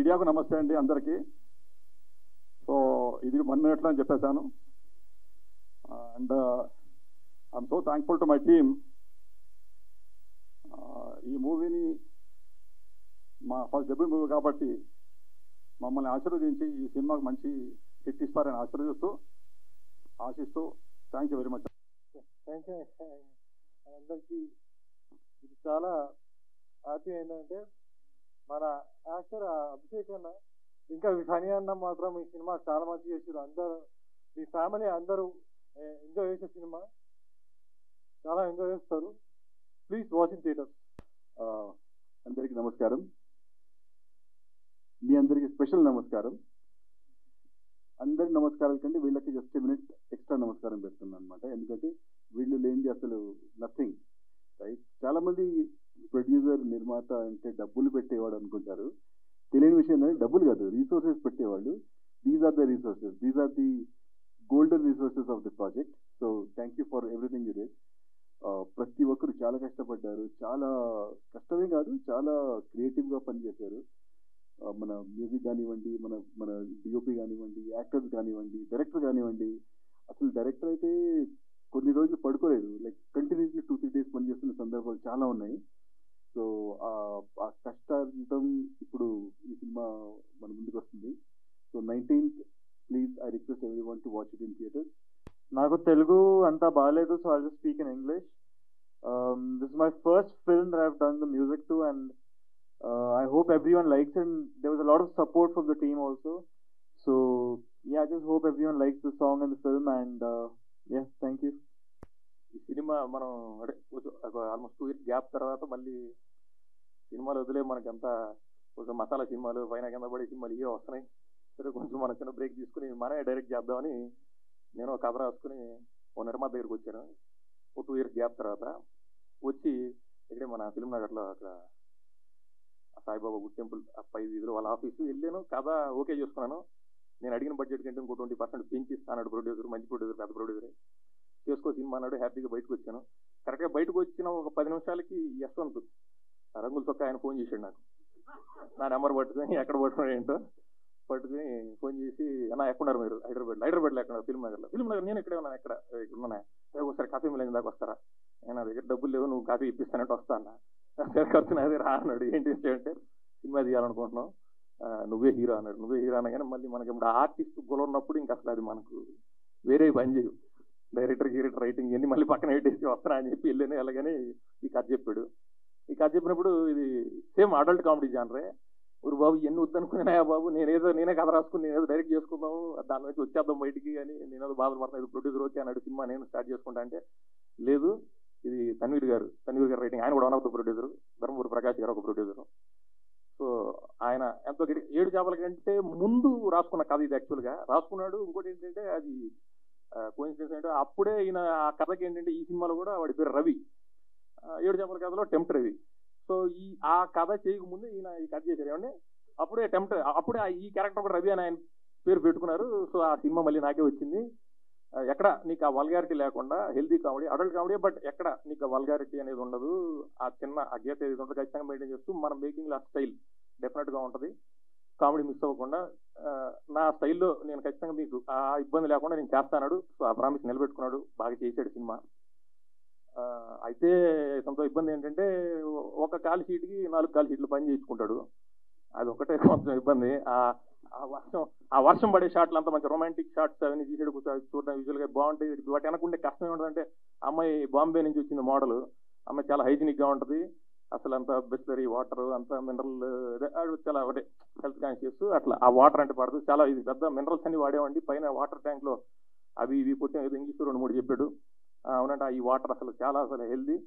మీడియాకు నమస్తే అండి అందరికీ. సో ఇది 1 minute అని చెప్పేశాను. And I'm so thankful to my team. ఈ మూవీని మా ఫస్ట్ డెబ్యూ మూవీ కాబట్టి మమ్మల్ని ఆశీర్వదించి ఈ సినిమాకి మంచి హిట్ ఇస్తారని ఆశిస్తూ thank you very much. Thank you. అందరికీ ఇది చాలా హ్యాపీ ఏంటంటే మన యాక్టర్ అభిషేక్ అన్న ఇంకా ఫనీ అన్న మాత్రం ఈ సినిమా చాలా మంచి చేసారు. అందరూ మీ ఫ్యామిలీ అందరూ ఎంజాయ్ చేసే సినిమా, చాలా ఎంజాయ్ చేస్తారు. Please watch in theatre. అందరికీ నమస్కారం. మీ అందరికీ స్పెషల్ నమస్కారం. అందరి నమస్కారాల కంటే వీళ్ళకి జస్ట్ మినిట్ ఎక్స్ట్రా నమస్కారం పెడుతున్నాను అనమాట. ఎందుకంటే వీళ్ళు లేనిది అసలు నథింగ్, రైట్? చాలా మంది ప్రొడ్యూసర్ నిర్మాత అంటే డబ్బులు పెట్టేవాడు అనుకుంటారు. తెలియని విషయం ఏంటంటే డబ్బులు కాదు, రీసోర్సెస్ పెట్టేవాళ్ళు. These are the resources, these are the golden resources of the project. So thank you for everything you did. ప్రతి ఒక్కరు చాలా కష్టపడ్డారు. చాలా కష్టమే కాదు, చాలా క్రియేటివ్గా పనిచేశారు. మన మ్యూజిక్ కానివ్వండి, మన డిఓపి కానివ్వండి, యాక్టర్స్ కానివ్వండి, డైరెక్టర్ కానివ్వండి. అసలు డైరెక్టర్ అయితే కొన్ని రోజులు పడుకోలేదు, లైక్ కంటిన్యూస్లీ 2-3 days పనిచేస్తున్న సందర్భాలు చాలా ఉన్నాయి. సో ఆ కష్టార్జితం ఇప్పుడు ఈ సినిమా మన ముందుకు వస్తుంది. So 19th please I request everyone to watch it in theatre. నాకు తెలుగు అంతా బాగాలేదు, so I'll just speak in English. This is my first film that I have done the music to, and I hope everyone likes it. And there was a lot of support from the team also. So yeah, I just hope everyone likes the song and the film. And yeah, thank you. ఈ cinema మనం almost 2 years gap తర్వాత మళ్ళీ సినిమాలు వదిలే మనకంతా కొంచెం మసాలా సినిమాలు, పైన కింద పడే సినిమాలు ఇవే వస్తున్నాయి. సరే కొంచెం మన చిన్న బ్రేక్ తీసుకుని మనమే డైరెక్ట్ చేద్దామని నేను కథ రాసుకుని ఓ నిర్మాత దగ్గరికి వచ్చాను. ఓ 2 years గ్యాప్ తర్వాత వచ్చి ఇక్కడే మన ఫిల్మ్ నగర్లో అక్కడ సాయిబాబా గుడ్ టెంపుల్ ఆ 5 వీధిలో వాళ్ళ ఆఫీసు వెళ్ళాను. కథ ఓకే చేసుకున్నాను. నేను అడిగిన బడ్జెట్ కంటే ఇంకో 20% పెంచి ఇస్తాను. ప్రొడ్యూసర్, మంచి ప్రొడ్యూసర్, పెద్ద ప్రొడ్యూసరే, చేసుకో సినిమా అన్నాడు. హ్యాపీగా బయటకు వచ్చాను. కరెక్ట్గా బయటకు వచ్చిన ఒక 10 నిమిషాలకి యశ్వంత్ రంగుల చొక్క ఆయన ఫోన్ చేశాడు నాకు. నా నెంబర్ పట్టుకుని ఎక్కడ పట్టుకున్నాడు ఏంటో పట్టుకుని ఫోన్ చేసి, అన్న ఎక్కడున్నారు మీరు? హైదరాబాద్లో ఎక్కడ? ఫిల్మ్ నగర్. నేను ఇక్కడే ఉన్నాను. ఇక్కడ ఉన్నాను. ఒకసారి కాఫీ మిల్ దాకా వస్తారా? నా దగ్గర డబ్బులు లేవు, నువ్వు కాఫీ ఇప్పిస్తానంటే వస్తా అన్న. ఖర్చు నాది రా అన్నాడు. ఏంటి అంటే సినిమా తీయాలనుకుంటున్నాం, నువ్వే హీరో అన్నాడు. నువ్వే హీరో అనగానే మళ్ళీ మనకి ఇప్పుడు ఆర్టిస్ట్ గొల ఉన్నప్పుడు ఇంకా అసలు అది మనకు వేరే పని చేయదు. డైరెక్టర్ రైటింగ్ ఇవన్నీ మళ్ళీ పక్కన పెట్టేసి వస్తానా అని చెప్పి వెళ్ళాను. అలాగని ఈ కథ చెప్పాడు. ఈ కథ చెప్పినప్పుడు ఇది సేమ్ అడల్ట్ కామెడీ జానరే. ఊరు బాబు ఇవన్నీ వద్దనుకున్నాయా బాబు, నేనే కథ రాసుకుని నేనేదో డైరెక్ట్ చేసుకుందాము, దాని నుంచి వచ్చేద్దాం బయటికి అని నేనేదో బాధలు పడుతున్నాను. ఇది ప్రొడ్యూసర్ ఓకే అన్నాడు. సినిమా నేను స్టార్ట్ చేసుకుంటా అంటే లేదు, ఇది తన్వీర్ గారు రైటింగ్. ఆయన కూడా one of the producer. Dharmapuri Prakash గారు ఒక ప్రొడ్యూసరు. సో ఆయన ఎంతో 7 చేపల కంటే ముందు రాసుకున్న కథ ఇది. యాక్చువల్గా రాసుకున్నాడు. ఇంకోటి ఏంటంటే అది కోఇన్సిడెన్స్ ఏంటంటే అప్పుడే ఈయన ఆ కథకి ఏంటంటే ఈ సినిమాలో కూడా వాడి పేరు రవి, 7 చేపల కథలో టెంప్ట్ రవి. సో ఆ కథ చేయకముందు ఈయన ఈ కథ చేశారు. ఏమంటే అప్పుడే ఈ క్యారెక్టర్ కూడా రవి అని ఆయన పేరు పెట్టుకున్నారు. సో ఆ సినిమా మళ్ళీ నాకే వచ్చింది. ఎక్కడ నీకు ఆ వల్గారిటీ లేకుండా healthy comedy, adult comedy, but ఎక్కడ నీకు ఆ వల్గారిటీ అనేది ఉండదు. ఆ చిన్న ఆ గీత ఏది ఉంటుంది ఖచ్చితంగా మెయింటైన్ చేస్తూ మన మేకింగ్లో ఆ స్టైల్ డెఫినెట్గా ఉంటుంది. కామెడీ మిస్ అవ్వకుండా నా స్టైల్లో నేను ఖచ్చితంగా మీకు ఆ ఇబ్బంది లేకుండా నేను చేస్తాను. సో ఆ ప్రామిస్ నిలబెట్టుకున్నాడు. బాగా చేశాడు సినిమా. అయితే కొంత ఇబ్బంది ఏంటంటే ఒక కాల్ షీట్కి 4 కాల్ షీట్లు పని చేయించుకుంటాడు. అది ఒకటే కొంచెం ఇబ్బంది. ఆ వర్షం పడే షాట్లు అంతా మంచి రొమాంటిక్ షాట్స్ అవన్నీ తీసాడు. చూడడం విజువల్గా బాగుంటాయి. వాటి అనుకుంటే కష్టం ఏముంటుందంటే అమ్మాయి బాంబే నుంచి వచ్చింది మోడల్. అమ్మాయి చాలా హైజీనిక్గా ఉంటుంది. అసలు అంత బిస్లరీ వాటర్, అంత మినరల్, చాలా ఒకటే హెల్త్ కాన్షియస్. అట్లా ఆ వాటర్ అంటే పడదు. చాలా ఇది పెద్ద మినరల్స్ అన్ని వాడేవండి. పైన వాటర్ ట్యాంక్లో అవి ఇవి కొట్టాం. ఏదో ఇంగ్లీష్ 2-3 చెప్పాడు. అవునంటే ఈ వాటర్ అసలు హెల్దీ,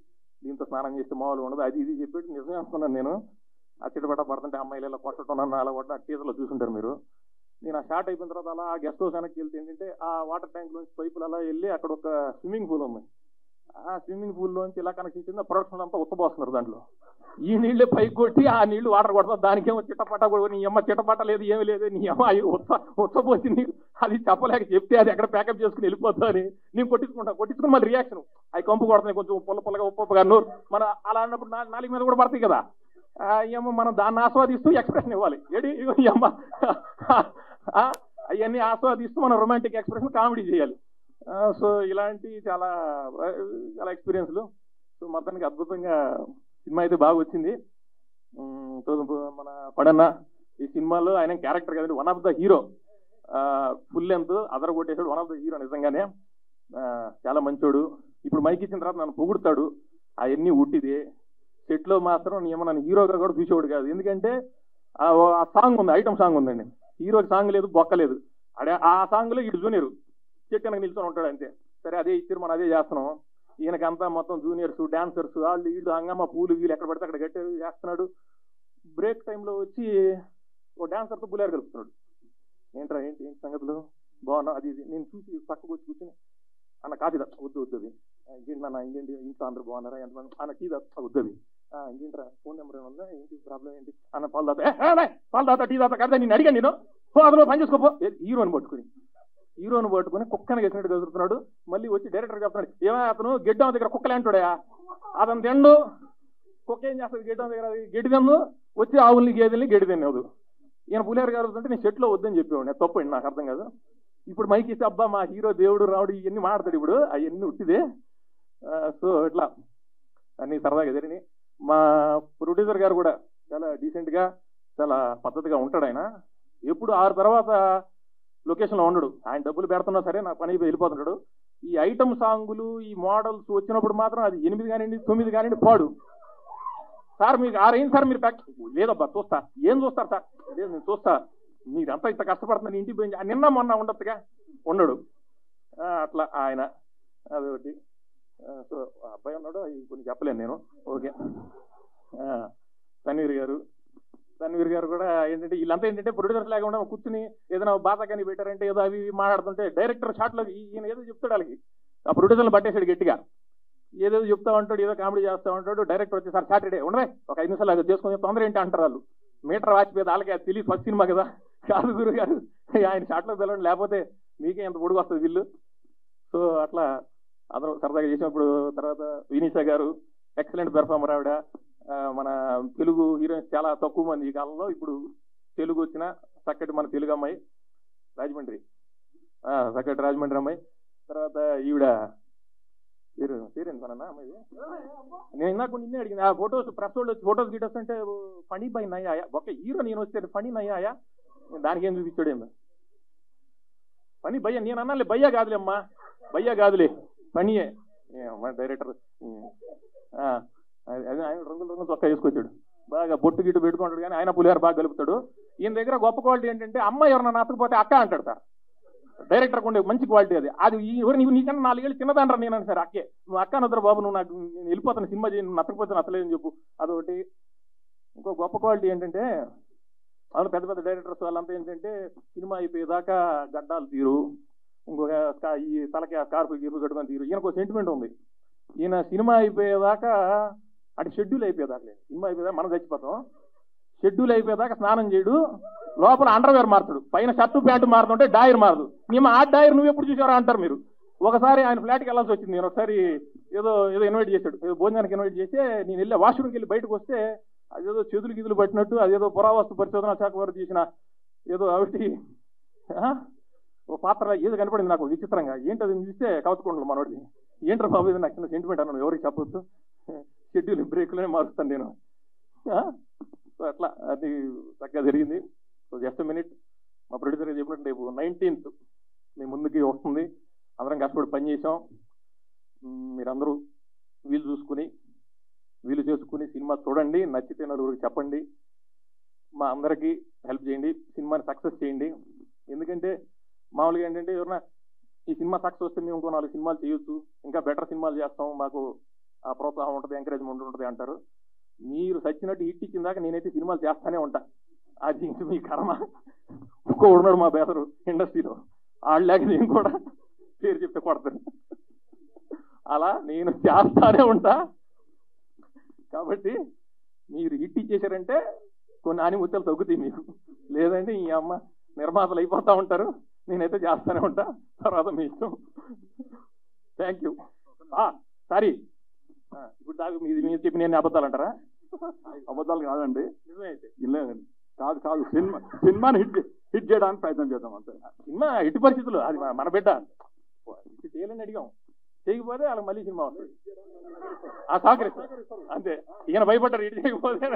దీంతో స్నానం చేస్తే మామూలుగా ఉండదు, అది ఇది చెప్పాడు. నిజమే అనుకున్నాను నేను. ఆ చిట్టపట్ట పడుతుంటే అమ్మాయిలు ఇలా కొట్టడం నన్ను అలా కొట్టడం ఆ టీజర్లో చూసుంటారు మీరు. నేను ఆ షార్ట్ అయిపోయిన తర్వాత అలా గెస్ట్ హౌస్ వెనక్కి వెళ్తే ఏంటంటే ఆ వాటర్ ట్యాంక్ లోంచి పైపులు అలా వెళ్ళి అక్కడ ఒక స్విమ్మింగ్ పూల్ ఉంది. ఆ స్విమ్మింగ్ పూల్లోంచి ఇలా కనెక్ట్ ఇచ్చింది. ప్రొడక్షన్ అంతా ఉత్తపోస్తున్నారు. దాంట్లో ఈ నీళ్ళే పైకి కొట్టి ఆ నీళ్లు వాటర్ కొడతారు. దానికేమో చిట్టపట్ట కూడా నీ అమ్మ చిట్టపట్ట లేదు, ఏమి లేదు, నీ అమ్మ ఉత్తపోసింది. అది చెప్పలేక చెప్తే అది ఎక్కడ ప్యాకప్ చేసుకుని వెళ్ళిపోతా అని నేను కొట్టించుకుని మళ్ళీ రియాక్షన్ అవి కంపు కొడుతున్నాయి. కొంచెం పుల్లగా ఉప్పుగా నోరు మన అలా అన్నప్పుడు నాలుగు మీద కూడా పడతాయి కదా. అమ్మ మనం దాన్ని ఆస్వాదిస్తూ ఎక్స్ప్రెషన్ ఇవ్వాలి. ఏడి అమ్మ అవన్నీ ఆస్వాదిస్తూ మనం రొమాంటిక్ ఎక్స్ప్రెషన్ కామెడీ చేయాలి. సో ఇలాంటి చాలా చాలా ఎక్స్పీరియన్స్లు. సో మొత్తానికి అద్భుతంగా సినిమా అయితే బాగా వచ్చింది. మన పడన్న ఈ సినిమాలో ఆయన క్యారెక్టర్ కదండి, one of the hero, full length అదర కొట్టేసాడు. వన్ ఆఫ్ ద హీరో నిజంగానే చాలా మంచోడు. ఇప్పుడు మైక్ ఇచ్చిన తర్వాత నన్ను పొగుడుతాడు, అవన్నీ ఉట్టిదే. సెట్లో మాత్రం నన్ను హీరోగా కూడా చూసేవాడు కాదు. ఎందుకంటే ఆ సాంగ్ ఉంది, ఐటమ్ సాంగ్ ఉందండి, హీరోకి సాంగ్ లేదు, బొక్కలేదు. అడే ఆ సాంగ్లో ఇటు జూనియర్ చెట్టు వెనక నిల్చొని ఉంటాడు అంతే. సరే అదే ఇచ్చారు, మనం అదే చేస్తున్నాం. ఈయనకంతా మొత్తం జూనియర్స్, డాన్సర్స్, వాళ్ళు వీళ్ళు హంగమ్మ పూలు వీళ్ళు ఎక్కడ పడితే అక్కడ గట్టి చేస్తున్నాడు. బ్రేక్ టైంలో వచ్చి ఓ డాన్సర్తో బులేరు కలుపుతున్నాడు. ఏంట్రా ఏంటి ఏంటి సంగతులు బాగున్నా అది ఇది. నేను చూసి పక్కకు వచ్చి కూర్చొని అన్న కాఫీ వద్దు వద్దుది, ఇంకేంటి నాన్న ఇంకేంటి ఇంట్లో అందరూ బాగున్నారా ఎంతమంది అన్న టీ వద్దుది, ఇంకేంట్రా ఫోన్ నెంబర్ ఏమన్నా ఏంటి ప్రాబ్లం ఏంటి అన్న పాలు దాతా టీ దాతా కదా నేను అడిగాను, నేను అందులో పని చేసుకోపో. హీరోని పట్టుకుని కుక్కని వేసినట్టు కదురుతున్నాడు. మళ్ళీ వచ్చి డైరెక్టర్ చెప్తున్నాడు, ఏమైనా అతను గెడ్డం దగ్గర కుక్కలే అంటాడా, అతను తిండు, కుక్క ఏం చేస్తుంది గెడ్డం దగ్గర, గడ్డి తిందు, వచ్చి ఆవుల్ని గేదెల్ని గడ్డి తినేది. ఈయన పులిహార కలుగుతుంటే నేను చెట్లో వద్దని చెప్పేవాడు, తప్పండి నాకు అర్థం కాదు. ఇప్పుడు మైక్ ఇస్తే అబ్బా మా హీరో దేవుడు రావుడు ఇవన్నీ మాట్లాడతాడు, ఇప్పుడు అవన్నీ ఉట్టిదే. సో ఇట్లా అన్ని సరదాగా జరిగినాయి. మా ప్రొడ్యూసర్ గారు కూడా చాలా డీసెంట్గా చాలా పద్ధతిగా ఉంటాడు. ఆయన ఎప్పుడు 6 తర్వాత లొకేషన్లో ఉండడు. ఆయన డబ్బులు పెడుతున్నా సరే నా పని వెళ్ళిపోతుంటాడు. ఈ ఐటమ్ సాంగులు ఈ మోడల్స్ వచ్చినప్పుడు మాత్రం అది 8 కానివ్వండి 9 కానివ్వండి పాడు. సార్ మీకు 6 అయింది సార్, మీరు ప్యాక్ లేదబ్బా చూస్తా, ఏం చూస్తారు సార్, లేదు నేను చూస్తా, మీరంతా ఇంత కష్టపడుతున్నారు ఇంటికి పోయి నిన్న మొన్న ఉండొచ్చుగా ఉండడు. అట్లా ఆయన అదొకటి. సో అబ్బాయి ఉన్నాడు, అవి కొన్ని చెప్పలేను నేను. ఓకే. తన్వీర్ గారు కూడా ఏంటంటే వీళ్ళంతా ఏంటంటే ప్రొడ్యూసర్స్ లాగా ఉండడం, కూర్చుని ఏదైనా బాధ కానీ పెట్టారంటే ఏదో అవి మాట్లాడుతుంటే డైరెక్టర్ షాట్లో ఈయన ఏదో చెప్తాడు వాళ్ళకి, ఆ ప్రొడ్యూసర్లు పట్టేసాడు గట్టిగా, ఏదో చెప్తా ఉంటాడు, ఏదో కామెడీ చేస్తూ ఉంటాడు. డైరెక్టర్ వచ్చేసారి సాటర్డే ఉండవే ఒక 5 నిమిషాలు అది చేసుకొని తొందర ఏంటి అంటారు వాళ్ళు. మీటర్ వాచిపోయేది వాళ్ళకి అది తెలియదు, ఫస్ట్ సినిమా కదా కాదు గురువు గారు, ఆయన షాట్లో పిలవండి లేకపోతే మీకే ఎంత పొడుగు వస్తుంది వీళ్ళు. సో అట్లా అందరూ సరదాగా చేసినప్పుడు. తర్వాత వినీషా గారు ఎక్సలెంట్ పెర్ఫార్మర్. ఆవిడ మన తెలుగు హీరోయిన్స్ చాలా తక్కువ మంది ఈ కాలంలో, ఇప్పుడు తెలుగు వచ్చిన చక్కటి మన తెలుగు అమ్మాయి రాజమండ్రి, చక్కటి రాజమండ్రి అమ్మాయి. తర్వాత ఈవిడ పేరేంటి మన అమ్మాయి, నేను ఇందాక నిన్నే అడిగింది. ఆ ఫొటోస్ ప్రెస్ వాళ్ళు వచ్చి ఫొటోస్ గిటోస్ అంటే ఫనీ బై నయ్యాయా, ఒక హీరో నేను వస్తే ఫనీ నయ్యాయా, దానికి ఏం చూపించాడు ఏందో ఫనీ భయ్య. నేను అన్నాలే భయ్యా కాదులే అమ్మా, భయ్యా కాదులే ఫనీయే. డైరెక్టర్ ఆయన రంగులు చొక్కా వేసుకొచ్చాడు, బాగా బొట్టు గిట్టు పెట్టుకుంటాడు, కానీ ఆయన పులిహార బాగా కలుపుతాడు. ఈయన దగ్గర గొప్ప క్వాలిటీ ఏంటంటే అమ్మాయి ఎవరన్నా నచ్చకపోతే అక్క అంటాడు సార్. డైరెక్టర్కి ఉండే మంచి క్వాలిటీ అది. అది నువ్వు నీకన్నా 4 ఏళ్ళు చిన్నదంటారా నేను అని సార్, అక్కే నువ్వు అక్క నద్దరు బాబు, నువ్వు నాకు నేను వెళ్ళిపోతాను సినిమా చేయి, నువ్వు నచ్చకపోతే నచ్చలేదని చెప్పు, అదొకటి. ఇంకో గొప్ప క్వాలిటీ ఏంటంటే వాళ్ళు పెద్ద పెద్ద డైరెక్టర్స్ వాళ్ళంతా ఏంటంటే సినిమా అయిపోయేదాకా గడ్డాలు తీరు, ఇంకొక ఈ తలకి స్కార్పు గీర్పు కట్టుకొని తీరు. ఈయనకు సెంటిమెంట్ ఉంది, ఈయన సినిమా అయిపోయేదాకా అంటే షెడ్యూల్ అయిపోయేదాకా లేదు, సినిమా అయిపోయేదాకా మనం చచ్చిపోతాం, షెడ్యూల్ అయిపోయేదాకా స్నానం చేయడు, లోపల అండర్వేర్ మారుతాడు, పైన షర్టు ప్యాంటు మారుతుంటే డాయర్ మారదు. మేము ఆ డాయర్ నువ్వు ఎప్పుడు చూసారా అంటారు మీరు. ఒకసారి ఆయన ఫ్లాట్కి వెళ్ళాల్సి వచ్చింది. నేను ఒకసారి ఏదో ఇన్వైట్ చేశాడు, ఏదో భోజనానికి ఇన్వైట్ చేస్తే నేను వెళ్ళి వాష్రూమ్కి వెళ్ళి బయటకు వస్తే అదేదో చేతులు గిదులు పట్టినట్టు అదేదో పురావస్తు పరిశోధన శాఖ వారు చేసిన ఏదో అవిటి ఓ పాత్ర ఏదో కనపడింది నాకు విచిత్రంగా. ఏంటది చూస్తే కవచకుండలు మనోడిది. ఏంటర్ బాబు ఇది నాకు చిన్న సెంటిమెంట్ అన్నాను, ఎవరికి చెప్పొద్దు, షెడ్యూల్ బ్రేక్లోనే మారుస్తాను నేను. సో అట్లా అది చక్కగా జరిగింది. సో జస్ట్ మినిట్ మా ప్రొడ్యూసర్గా చెప్పినట్టు రేపు 19th మీ ముందుకి వస్తుంది. అందరం కష్టపడి పని చేసాం. మీరందరూ వీలు చేసుకుని సినిమా చూడండి, నచ్చితే నలుగురికి చెప్పండి, మా అందరికీ హెల్ప్ చేయండి, సినిమాని సక్సెస్ చేయండి. ఎందుకంటే మామూలుగా ఏంటంటే ఎవరన్నా ఈ సినిమా సక్సెస్ వస్తే మేము ఇంకో 4 సినిమాలు చేయొచ్చు, ఇంకా బెటర్ సినిమాలు చేస్తాం, మాకు ఆ ప్రోత్సాహం ఉంటుంది, ఎంకరేజ్మెంట్ ఉంటుంది అంటారు. మీరు సచ్చినట్టు హిట్ ఇచ్చిన దాకా నేనైతే సినిమాలు చేస్తానే ఉంటా. అది ఇంక మీ కర్మ. ఇంకో ఉన్నాడు మా బేదరు ఇండస్ట్రీలో, ఆడలేక నేను కూడా పేరు చెప్తే కొడతారు. అలా నేను చేస్తానే ఉంటా. కాబట్టి మీరు హిట్ ఇచ్చేసారంటే కొన్ని ఆనిముత్యాలు తగ్గుతాయి మీకు, లేదంటే ఈ అమ్మ నిర్మాతలు అయిపోతూ ఉంటారు. నేనైతే చేస్తానే ఉంటా, తర్వాత మీ ఇష్టం. Thank you. సారీ, ఇప్పుడు దాకా మీరు చెప్పి నేను అబద్ధాలు అంటారా? అబద్ధాలు కాదండి, నిజమే అయితే లేదండి, కాదు సినిమాని హిట్ చేయడానికి ప్రయత్నం చేద్దాం అంతే. సినిమా ఎట్టి పరిస్థితులు అది మన బిడ్డ హిట్ చేయాలని అడిగాం, చేయకపోతే వాళ్ళకి మళ్ళీ సినిమా వస్తుంది, ఆ సహకరిస్తాం అంతే. ఈయన భయపడ్డారు హిట్ చేయకపోతే.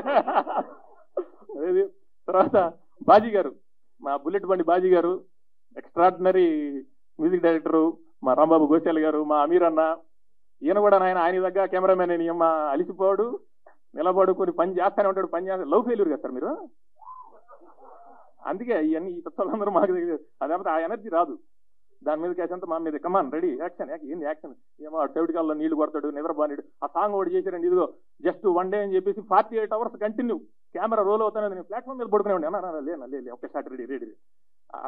అదేది తర్వాత బాజీ గారు, మా బుల్లెట్ బండి బాజీ గారు, ఎక్స్ట్రాడినరీ మ్యూజిక్ డైరెక్టరు, మా రాంబాబు గోశాల గారు, మా అమీర్ అన్న, ఈయన కూడా ఆయన దగ్గర కెమెరామెన్ అని మా అలిసిపోడు నిలబడు కొన్ని పని చేస్తానే ఉంటాడు, పని చేస్తాడు. లవ్ ఫెయిల్యూర్ కదా సార్ మీరు, అందుకే ఇవన్నీ ఈ పుస్తకాలందరూ మాకు తెలియదు. అదేమంటే ఆ ఎనర్జీ రాదు, దాని మీద క్యాష్ అంతా మా మీద కమాన్ రెడీ యాక్షన్. ఏంది యాక్షన్ ఏమో టెవిటికాల్లో నీళ్లు కొడతాడు, నిద్రబానిడు, ఆ సాంగ్ ఒకటి చేశారండి, ఇదిగో జస్ట్ 1 డే అని చెప్పేసి 48 hours కంటిన్యూ కెమెరా రోల్ అవుతానే నేను ప్లాట్ఫామ్ మీద పడుకునేవాడి, అన్నా లే ఒకే షాట్ రెడీ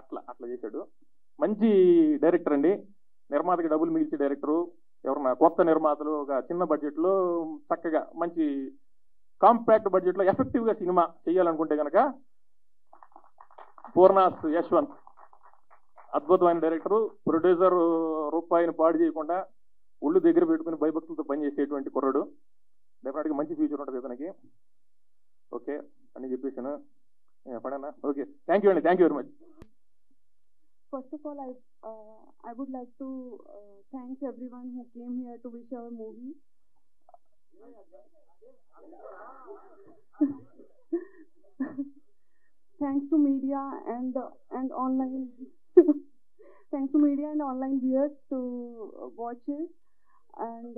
అట్లా చేశాడు. మంచి డైరెక్టర్ అండి, నిర్మాతకి డబ్బులు మిగిల్చే డైరెక్టరు. ఎవరన్నా కొత్త నిర్మాతలు ఒక చిన్న బడ్జెట్లో చక్కగా మంచి కాంపాక్ట్ బడ్జెట్లో ఎఫెక్టివ్గా సినిమా చేయాలనుకుంటే కనుక పూర్ణాస్ యశ్వంత్ అద్భుతమైన డైరెక్టరు, ప్రొడ్యూసర్ రూపాయిని పాడు చేయకుండా ఒళ్ళు దగ్గర పెట్టుకుని భయభక్తులతో పనిచేసేటువంటి కుర్రాడు. డెఫినెట్గా మంచి ఫ్యూచర్ ఉంటుంది ఇతనికి. ఓకే అని చెప్పేసాను పడనా. ఓకే, థ్యాంక్ యూ అండి, thank you very much. First of all, I would like to thank everyone who came here to wish our movie. Thanks to media and online thanks to media and online viewers to watch it. And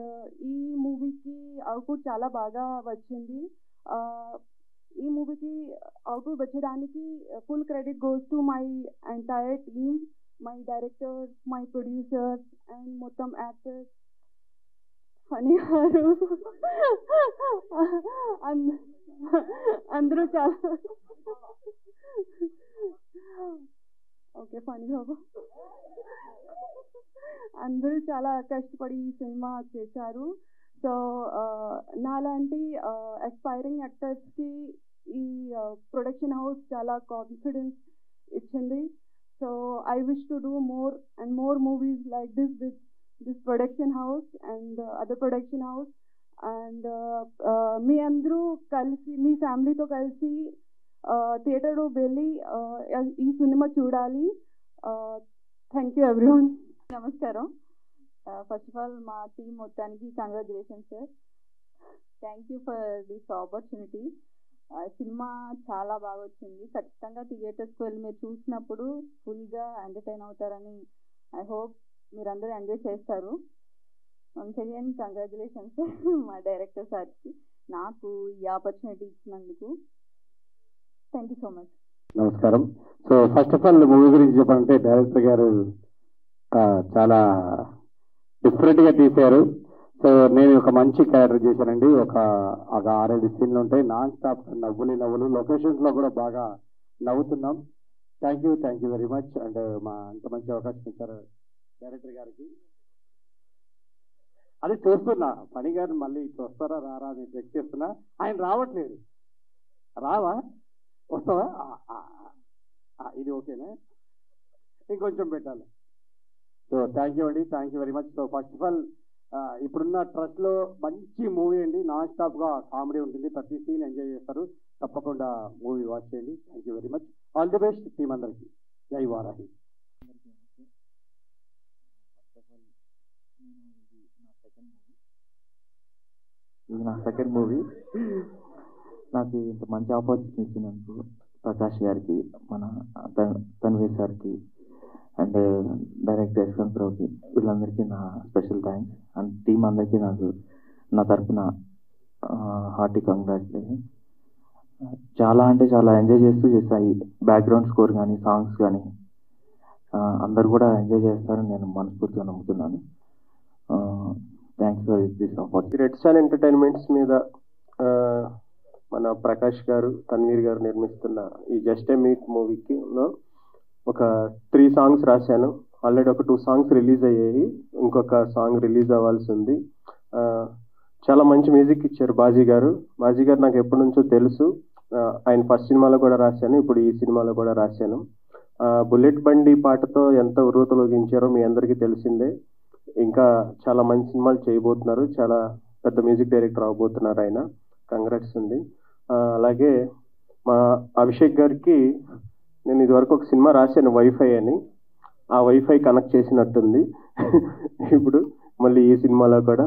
ఈ మూవీకి output చాలా బాగా వచ్చింది. ఈ మూవీకి output వచ్చేదానికి full credit goes to my entire team, my directors, my producers and మొత్తం actors, funny గారు అందరూ చాలా ఓకే ఫనీ బాబు అందరూ చాలా కష్టపడి ఈ సినిమా చేశారు. సో నాలాంటి అస్పైరింగ్ యాక్టర్స్కి ఈ ప్రొడక్షన్ హౌస్ చాలా కాన్ఫిడెన్స్ ఇచ్చింది. So I wish to do more and more movies like this with this production house and other production house. And మీ అందరూ కలిసి మీ ఫ్యామిలీతో కలిసి థియేటర్లో వెళ్ళి ఈ సినిమా చూడాలి. Thank you everyone. నమస్కారం. ఫస్ట్ ఆఫ్ ఆల్ మా టీం మొత్తానికి congratulations sir. Thank you for this opportunity. Cinema చాలా బాగా వచ్చింది. ఖచ్చితంగా థియేటర్స్కి వెళ్ళి మీరు చూసినప్పుడు ఫుల్గా ఎంటర్టైన్ అవుతారని ఐ హోప్ మీరందరూ ఎంజాయ్ చేస్తారు. వన్స్ అగైన్ కంగ్రాచులేషన్స్ మా డైరెక్టర్ సార్కి నాకు ఈ ఆపర్చునిటీ ఇచ్చినందుకు. Thank you so much. నమస్కారం. So first of all movie గురించి చెప్పాలంటే డైరెక్టర్ గారు చాలా డిఫరెంట్గా తీశారు. సో నేను ఒక మంచి క్యారెక్టర్ చేశానండి. ఒక 6-7 సీన్లు ఉంటాయి, నాన్ స్టాప్ నవ్వులు. లొకేషన్స్లో కూడా బాగా నవ్వుతున్నాం. Thank you very much. And మా అంత మంచి అవకాశం ఇచ్చారు డైరెక్టర్ గారికి. అది చూస్తున్నా ఫణి గారు మళ్ళీ వస్తారా రారా అని చెక్ చేస్తున్నా. ఆయన రావట్లేదు. రావా వస్తావా? ఇది ఓకేనా? ఇంకొంచెం పెట్టాలి. సో థ్యాంక్ యూ అండి, thank you very much. So first of all ఇప్పుడున్న ట్రస్ట్లో మంచి మూవీ అండి, నాన్ స్టాప్గా కామెడీ ఉంటుంది, ప్రతి సీన్ ఎంజాయ్ చేస్తారు. తప్పకుండా మూవీ వాచ్ చేయండి. Thank you very much. All the best team అందరికీ. జై వారాహి. ఇది నా సెకండ్ మూవీ. నాకు ఇంత మంచి ఆపర్చునిటీ ఇచ్చినందుకు ప్రకాష్ గారికి, మన తన్వీర్ సార్కి అండ్ డైరెక్టర్ యశ్వంతరావుకి, వీళ్ళందరికీ నా స్పెషల్ థ్యాంక్స్. అండ్ టీం అందరికీ నా తరఫున హార్టీ కంగ్రాచులేషన్. చాలా అంటే చాలా ఎంజాయ్ చేశాను. బ్యాక్గ్రౌండ్ స్కోర్ కానీ సాంగ్స్ కానీ అందరు కూడా ఎంజాయ్ చేస్తారని నేను మనస్ఫూర్తిగా నమ్ముతున్నాను. Thanks for this opportunity. Red star entertainments మీద మన ప్రకాష్ గారు, తన్వీర్ గారు నిర్మిస్తున్న ఈ జస్ట్ ఏ మీట్ మూవీకి ఒక 3 సాంగ్స్ రాశాను. ఆల్రెడీ ఒక 2 సాంగ్స్ రిలీజ్ అయ్యాయి, ఇంకొక సాంగ్ రిలీజ్ అవ్వాల్సి ఉంది. చాలా మంచి మ్యూజిక్ ఇచ్చారు బాజీ గారు. బాజీ గారు నాకు ఎప్పటి నుంచో తెలుసు. ఆయన ఫస్ట్ సినిమాలో కూడా రాశాను, ఇప్పుడు ఈ సినిమాలో కూడా రాశాను. బుల్లెట్ బండి పాటతో ఎంత ఉర్రూతలోగించారో మీ అందరికీ తెలిసిందే. ఇంకా చాలా మంచి సినిమాలు చేయబోతున్నారు. చాలా పెద్ద మ్యూజిక్ డైరెక్టర్ అవబోతున్నారు ఆయన. కంగ్రాట్స్ అండి. అలాగే మా అభిషేక్ గారికి నేను ఇదివరకు ఒక సినిమా రాశాను వైఫై అని, ఆ వైఫై కనెక్ట్ చేసినట్టుంది ఇప్పుడు మళ్ళీ ఈ సినిమాలో కూడా.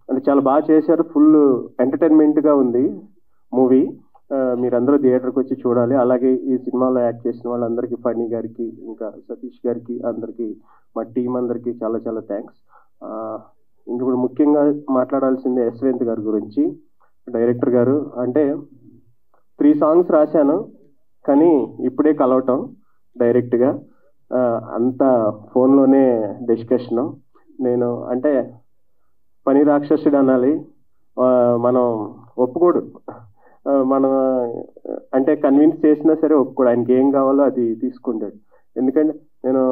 అంటే చాలా బాగా చేశారు, ఫుల్ ఎంటర్టైన్మెంట్గా ఉంది మూవీ. మీరందరూ థియేటర్కి వచ్చి చూడాలి. అలాగే ఈ సినిమాలో యాక్ట్ చేసిన వాళ్ళందరికీ, ఫణి గారికి, ఇంకా సతీష్ గారికి, అందరికీ, మా టీం అందరికీ చాలా చాలా థ్యాంక్స్. ఇంక ఇప్పుడు ముఖ్యంగా మాట్లాడాల్సింది యశ్వంత్ గారి గురించి. డైరెక్టర్ గారు అంటే 3 songs రాశాను, కానీ ఇప్పుడే కలవటం డైరెక్ట్గా, అంతా ఫోన్లోనే డిస్కషను. నేను అంటే పని రాక్షసుడు అనాలి, మనం ఒప్పుకోడు, మనం అంటే కన్విన్స్ చేసినా సరే ఒప్పుకోడు, ఆయనకి ఏం కావాలో అది తీసుకుంటాడు. ఎందుకంటే నేను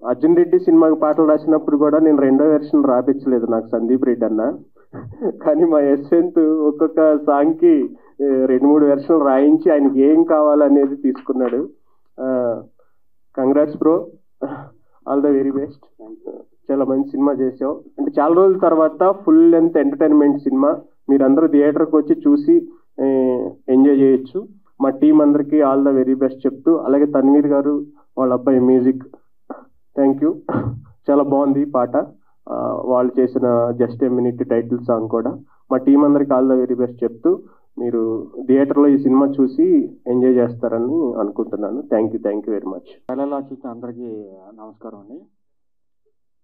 అర్జున్ రెడ్డి సినిమాకి పాటలు రాసినప్పుడు కూడా నేను 2వ వెర్షన్ రాపించలేదు నాకు సందీప్ రెడ్డి అన్న, కానీ మా యశ్వంత్ ఒక్కొక్క సాంగ్కి 2-3 వెర్షన్లు రాయించి ఆయనకి ఏం కావాలనేది తీసుకున్నాడు. Congrats bro, all the very best. చాలా మంచి సినిమా చేసావు. అంటే చాలా రోజుల తర్వాత ఫుల్ లెంత్ ఎంటర్టైన్మెంట్ సినిమా, మీరందరూ థియేటర్కి వచ్చి చూసి ఎంజాయ్ చేయొచ్చు. మా టీం అందరికీ ఆల్ ద వెరీ బెస్ట్ చెప్తూ, అలాగే తన్వీర్ గారు వాళ్ళ అబ్బాయి మ్యూజిక్, థ్యాంక్ యూ, చాలా బాగుంది పాట. వాళ్ళు చేసిన just a minute title song కూడా. మా టీం అందరికీ ఆల్ ద వెరీ బెస్ట్ చెప్తూ, మీరు థియేటర్లో ఈ సినిమా చూసి ఎంజాయ్ చేస్తారని అనుకుంటున్నాను. Thank you very much. అందరికీ నమస్కారం అండి.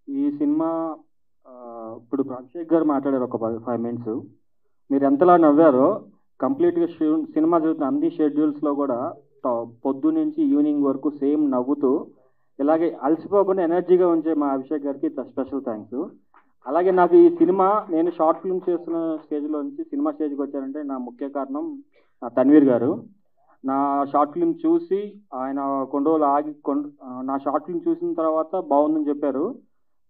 ఈ సినిమా ఇప్పుడు అభిషేక్ గారు మాట్లాడారు ఒక 5 minutes. మీరు ఎంతలా నవ్వారో, కంప్లీట్గా సినిమా జరుగుతున్న అన్ని షెడ్యూల్స్లో కూడా పొద్దు నుంచి ఈవినింగ్ వరకు సేమ్ నవ్వుతూ, ఇలాగే అలసిపోకుండా ఎనర్జీగా ఉంచే మా అభిషేక్ గారికి స్పెషల్ థ్యాంక్స్. అలాగే నాకు ఈ సినిమా, నేను షార్ట్ ఫిల్మ్ చేస్తున్న స్టేజ్లో నుంచి సినిమా స్టేజ్కి వచ్చారంటే నా ముఖ్య కారణం తన్వీర్ గారు. నా షార్ట్ ఫిల్మ్ చూసి ఆయన కొన్ని రోజులు ఆగి, నా షార్ట్ ఫిల్మ్ చూసిన తర్వాత బాగుందని చెప్పారు.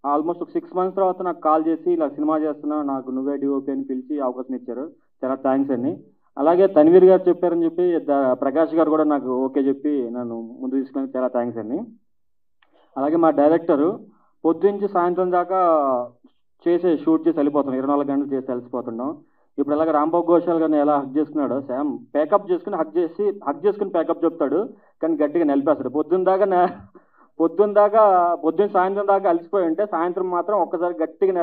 ఆల్మోస్ట్ ఒక 6 months తర్వాత నాకు కాల్ చేసి ఇలా సినిమా చేస్తున్నా, నాకు నువ్వే డిఓపి అని పిలిచి అవకాశం ఇచ్చారు. చాలా థ్యాంక్స్ అండి. అలాగే తన్వీర్ గారు చెప్పారని చెప్పి ప్రకాష్ గారు కూడా నాకు ఓకే చెప్పి నన్ను ముందు తీసుకుని చాలా థ్యాంక్స్ అండి. అలాగే మా డైరెక్టరు పొద్దుంచి సాయంత్రం దాకా షూట్ చేసి వెళ్ళిపోతున్నాం, 24 గంటలు చేసి వెళ్ళిపోతున్నాం. ఇప్పుడు అలాగే రాంబాబు ఘోషాల్ గారిని ఎలా హక్ చేసుకున్నాడో శామ్ ప్యాకప్ చేసుకుని హక్ చేసుకుని ప్యాకప్ చెప్తాడు, కానీ గట్టిగా నిలిపేస్తాడు. పొద్దున్న సాయంత్రం దాకా అలసిపోయి ఉంటే సాయంత్రం మాత్రం ఒక్కసారి గట్టిగా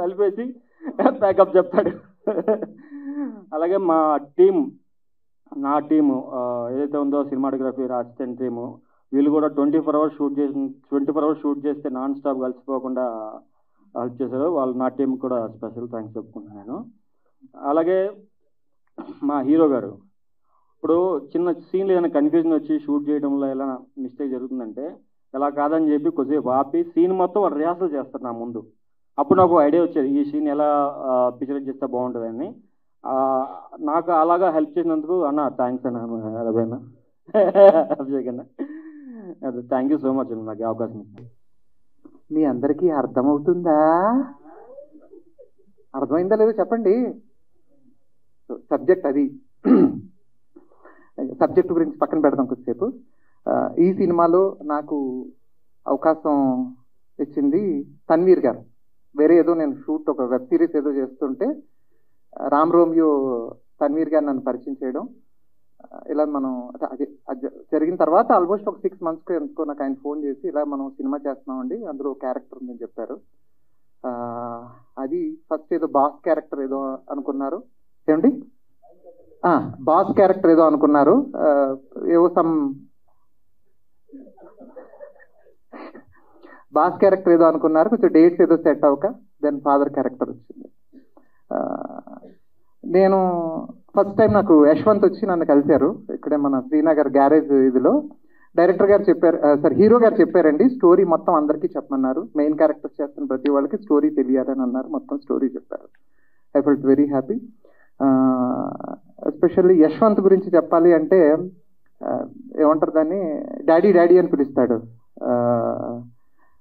నలిపేసి ప్యాకప్ చెప్తాడు. అలాగే నా టీము ఏదైతే ఉందో సినిమాటోగ్రఫీ, అసిస్టెంట్ టీము, వీళ్ళు కూడా 24 hours షూట్ చేస్తే నాన్ స్టాప్ కలిసిపోకుండా హెల్ప్ చేశారు. వాళ్ళు నా టీం కూడా స్పెషల్ థ్యాంక్స్ చెప్పుకుంటున్నాను. అలాగే మా హీరో గారు, ఇప్పుడు చిన్న సీన్లు ఏదైనా కన్ఫ్యూజన్ వచ్చి షూట్ చేయడంలో ఎలా మిస్టేక్ జరుగుతుందంటే, ఎలా కాదని చెప్పి కొద్దిసేపు ఆపి సీన్ మొత్తం వాళ్ళు రిహార్సల్ చేస్తారు నా ముందు. అప్పుడు నాకు ఐడియా వచ్చేది ఈ సీన్ ఎలా పిక్చరైజ్ చేస్తే బాగుంటుందని. నాకు అలాగా హెల్ప్ చేసినందుకు అన్న థ్యాంక్స్ అన్న, రవేనా అభిషేక్ అన్న, థ్యాంక్ యూ సో మచ్ అన్న నాకు అవకాశం ఇచ్చింది. మీ అందరికీ అర్థమవుతుందా? అర్థమైందా లేదో చెప్పండి. సబ్జెక్ట్ అది. సబ్జెక్ట్ గురించి పక్కన పెడదాం కొద్దిసేపు. ఈ సినిమాలో నాకు అవకాశం ఇచ్చింది తన్వీర్ గారు. వేరే ఏదో నేను షూట్ ఒక వెబ్ సిరీస్ ఏదో చేస్తుంటే రామ్ రోమియో తన్వీర్ గారు నన్ను పరిచయం చేయడం, ఇలా మనం అది జరిగిన తర్వాత ఆల్మోస్ట్ ఒక 6 months ఎందుకో నాకు ఆయన ఫోన్ చేసి ఇలా మనం సినిమా చేస్తున్నామండి, అందులో క్యారెక్టర్ ఉందని చెప్పారు. అది ఫస్ట్ ఏదో బాస్ క్యారెక్టర్ ఏదో అనుకున్నారు. ఏమండి బాస్ క్యారెక్టర్ ఏదో అనుకున్నారు, ఏవో బాస్ క్యారెక్టర్ ఏదో అనుకున్నారు, కొంచెం డేట్స్ ఏదో సెట్ అవ్వక దెన్ ఫాదర్ క్యారెక్టర్ వచ్చింది. నేను ఫస్ట్ టైం నాకు యశ్వంత్ వచ్చి నన్ను కలిశారు ఇక్కడే మన శ్రీనగర్ గ్యారేజ్ ఇదిలో. డైరెక్టర్ గారు చెప్పారు, హీరో గారు చెప్పారండి స్టోరీ మొత్తం అందరికీ చెప్పమన్నారు, మెయిన్ క్యారెక్టర్స్ చేస్తున్న ప్రతి వాళ్ళకి స్టోరీ తెలియాలని అన్నారు. మొత్తం స్టోరీ చెప్పారు. I felt very happy. Especially Yashwant గురించి చెప్పాలి అంటే ఏమంటారు దాన్ని, డాడీ అని పిలుస్తాడు.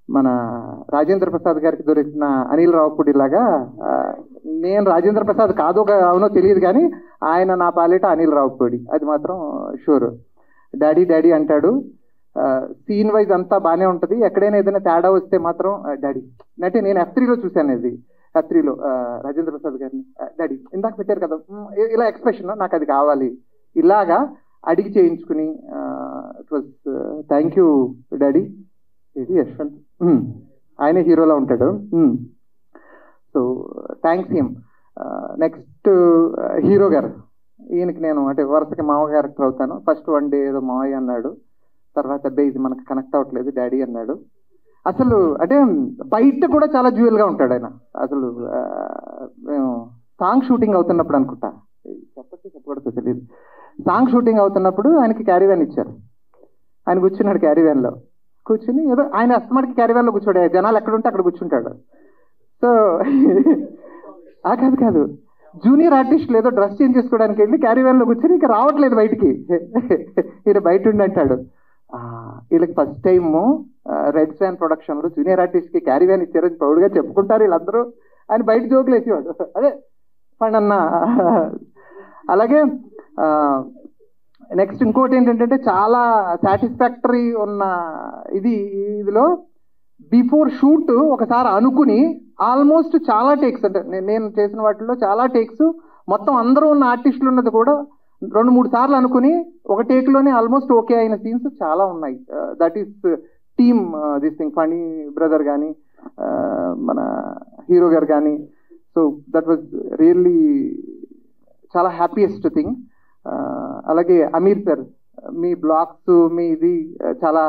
మన రాజేంద్ర ప్రసాద్ గారికి దొరికిన అనిల్ రావుపూడి లాగా నేను రాజేంద్ర ప్రసాద్ కాదో అవునో తెలియదు కానీ ఆయన నా పాలిట అనిల్ రావుపూడి, అది మాత్రం షూర్. డాడీ అంటాడు. సీన్ వైజ్ అంతా బాగానే ఉంటుంది, ఎక్కడైనా ఏదైనా తేడా వస్తే మాత్రం డాడీ అంటే నేను F3లో చూశాను. ఇది కత్రిలో రాజేంద్ర ప్రసాద్ గారిని డాడీ ఇందాక పెట్టారు కదా ఇలా ఎక్స్ప్రెషన్ నాకు అది కావాలి ఇలాగా అడిగి చేయించుకుని it was thank you daddy ఇది యశ్వంత్ ఆయన హీరోలా ఉంటాడు so thanks him next hero గారు ఈయనకి నేను అంటే వరుసకి మామ క్యారెక్టర్ అవుతాను ఫస్ట్ వన్ డే ఏదో మావయ్య అన్నాడు తర్వాత అబ్బాయి ఇది మనకు కనెక్ట్ అవ్వట్లేదు డాడీ అన్నాడు అసలు అంటే బయట కూడా చాలా జ్యువెల్గా ఉంటాడు ఆయన అసలు మేము సాంగ్ షూటింగ్ అవుతున్నప్పుడు అనుకుంటా చెప్పకూడదు తెలియదు సాంగ్ షూటింగ్ అవుతున్నప్పుడు ఆయనకి క్యారీ వ్యాన్ ఇచ్చారు ఆయన కూర్చున్నాడు క్యారీ వ్యాన్లో కూర్చుని ఏదో ఆయన అస్తమాటికి క్యారీ వ్యాన్లో కూర్చోడే జనాలు ఎక్కడుంటే అక్కడ కూర్చుంటాడు సో కాదు జూనియర్ ఆర్టిస్టులు ఏదో డ్రెస్ చేంజ్ చేసుకోవడానికి వెళ్ళి క్యారీ వ్యాన్లో కూర్చొని ఇంకా రావట్లేదు బయటికి ఈయన బయట ఉండి అంటాడు వీళ్ళకి ఫస్ట్ టైము రెడ్ స్వాన్ ప్రొడక్షన్లో జూనియర్ ఆర్టిస్ట్కి క్యారీ వ్యాన్ ఇచ్చారని ప్రౌడ్గా చెప్పుకుంటారు వీళ్ళందరూ ఆయన బయట జోకులు వేసేవాడు అదే పండన్న అలాగే నెక్స్ట్ ఇంకోటి ఏంటంటే చాలా సాటిస్ఫాక్టరీ ఉన్న ఇదిలో బిఫోర్ షూట్ ఒకసారి అనుకుని ఆల్మోస్ట్ చాలా టేక్స్ అంటే నేను చేసిన వాటిల్లో చాలా టేక్స్ మొత్తం అందరూ ఉన్న ఆర్టిస్టులు ఉన్నది కూడా 2-3 సార్లు అనుకుని ఒక టేక్లోనే ఆల్మోస్ట్ ఓకే అయిన సీన్స్ చాలా ఉన్నాయి that is team this thing funny brother కానీ మన హీరో గారు కానీ సో దట్ వాజ్ రియల్లీ చాలా హ్యాపీయెస్ట్ థింగ్ అలాగే అమీర్ సార్ మీ బ్లాగ్స్ మీ ఇది చాలా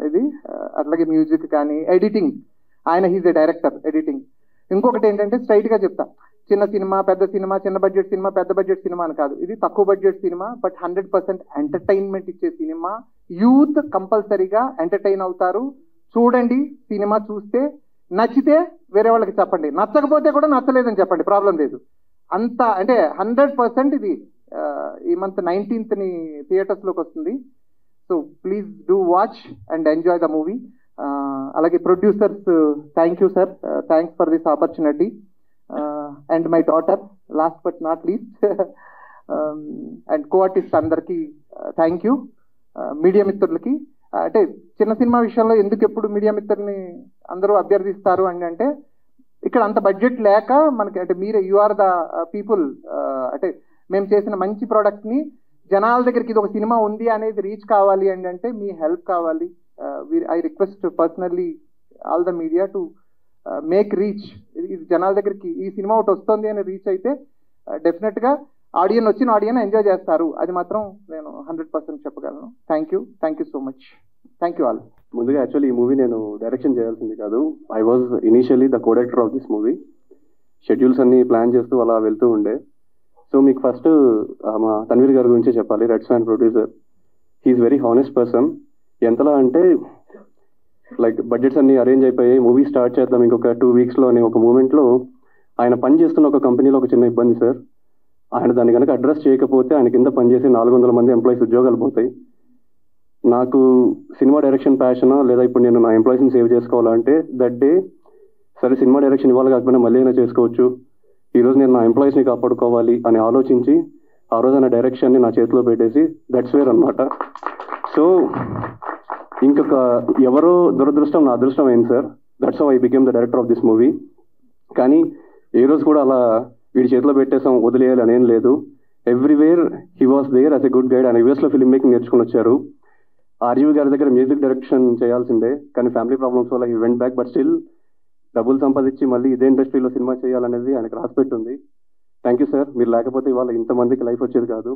ఇది అట్లాగే మ్యూజిక్ కానీ ఎడిటింగ్ ఆయన హీజ్ ఎ డైరెక్టర్ ఎడిటింగ్ ఇంకొకటి ఏంటంటే స్ట్రైట్గా చెప్తా చిన్న సినిమా పెద్ద సినిమా చిన్న బడ్జెట్ సినిమా పెద్ద బడ్జెట్ సినిమా అని కాదు ఇది తక్కువ బడ్జెట్ సినిమా బట్ 100% ఎంటర్టైన్మెంట్ ఇచ్చే సినిమా యూత్ కంపల్సరీగా ఎంటర్టైన్ అవుతారు చూడండి సినిమా చూస్తే నచ్చితే వేరే వాళ్ళకి చెప్పండి నచ్చకపోతే కూడా నచ్చలేదని చెప్పండి ప్రాబ్లం లేదు అంత అంటే 100% ఇది ఈ మంత్ 19th థియేటర్స్లోకి వస్తుంది so please do watch and enjoy the movie అలాగే producers thank you sir thanks for this opportunity and my daughter last but not least and co artist అందరికీ థ్యాంక్ యూ మీడియా మిత్రులకి అంటే చిన్న సినిమా విషయంలో ఎందుకు ఎప్పుడు మీడియా మిత్రుల్ని అందరూ అభ్యర్థిస్తారు అని అంటే ఇక్కడ అంత బడ్జెట్ లేక మనకి అంటే మీరే యు ఆర్ ద పీపుల్ అంటే మేము చేసిన మంచి ప్రోడక్ట్ని జనాల దగ్గరికి ఇది ఒక సినిమా ఉంది అనేది రీచ్ కావాలి అని అంటే మీ హెల్ప్ కావాలి I request personally all the media to make reach ఇది జనాల దగ్గరికి ఈ సినిమా ఒకటి వస్తుంది అని రీచ్ అయితే డెఫినెట్గా వచ్చిన ఆడియన్ ఎంజాయ్ చేస్తారు అది మాత్రం నేను 100% చెప్పగలను thank you so much thank you all ముందుగా యాక్చువల్లీ ఈ మూవీ నేను డైరెక్షన్ చేయాల్సింది కాదు I was initially the co-director of this movie schedules అన్ని ప్లాన్ చేస్తూ అలా వెళ్తూ ఉండే సో మీకు ఫస్ట్ మా తన్వీర్ గారి గురించే చెప్పాలి red swan producer he's very honest person ఎంతలా అంటే లైక్ బడ్జెట్స్ అన్ని అరేంజ్ అయిపోయి మూవీ స్టార్ట్ చేద్దాం ఇంకొక 2 weeksలో అని ఒక మూమెంట్లో ఆయన పని చేస్తున్న ఒక కంపెనీలో ఒక చిన్న ఇబ్బంది సార్ ఆయన దాన్ని కనుక అడ్రస్ చేయకపోతే ఆయన కింద పనిచేసి 400 మంది ఎంప్లాయీస్ ఉద్యోగాలు పోతాయి నాకు సినిమా డైరెక్షన్ ప్యాషన్ లేదా ఇప్పుడు నేను నా ఎంప్లాయీస్ని సేవ్ చేసుకోవాలంటే దట్ డే సరే సినిమా డైరెక్షన్ ఇవ్వాలి కాకపోయినా మళ్ళీ అయినా చేసుకోవచ్చు ఈరోజు నేను నా ఎంప్లాయీస్ని కాపాడుకోవాలి అని ఆలోచించి ఆ రోజు నా డైరెక్షన్ని నా చేతిలో పెట్టేసి దట్స్ వేర్ అనమాట సో ఇంకొక ఎవరో దురదృష్టం నా అదృష్టం అయింది sir that's how I became the director of this movie కానీ ఏ రోజు కూడా అలా వీడి చేతిలో పెట్టేసాం వదిలేయాలి అనేం లేదు everywhere he was there as a good guide ఆయన యూఎస్లో ఫిల్మ్ మేకింగ్ నేర్చుకుని వచ్చారు ఆర్జీవి గారి దగ్గర మ్యూజిక్ డైరెక్షన్ చేయాల్సిందే కానీ ఫ్యామిలీ ప్రాబ్లమ్స్ వల్ల he went back but still డబ్బులు సంపాదించి మళ్ళీ ఇదే ఇండస్ట్రీలో సినిమా చేయాలనేది ఆయనకు రాసిపెట్టుంది థ్యాంక్ యూ సార్ మీరు లేకపోతే ఇవాళ ఇంతమందికి లైఫ్ వచ్చేది కాదు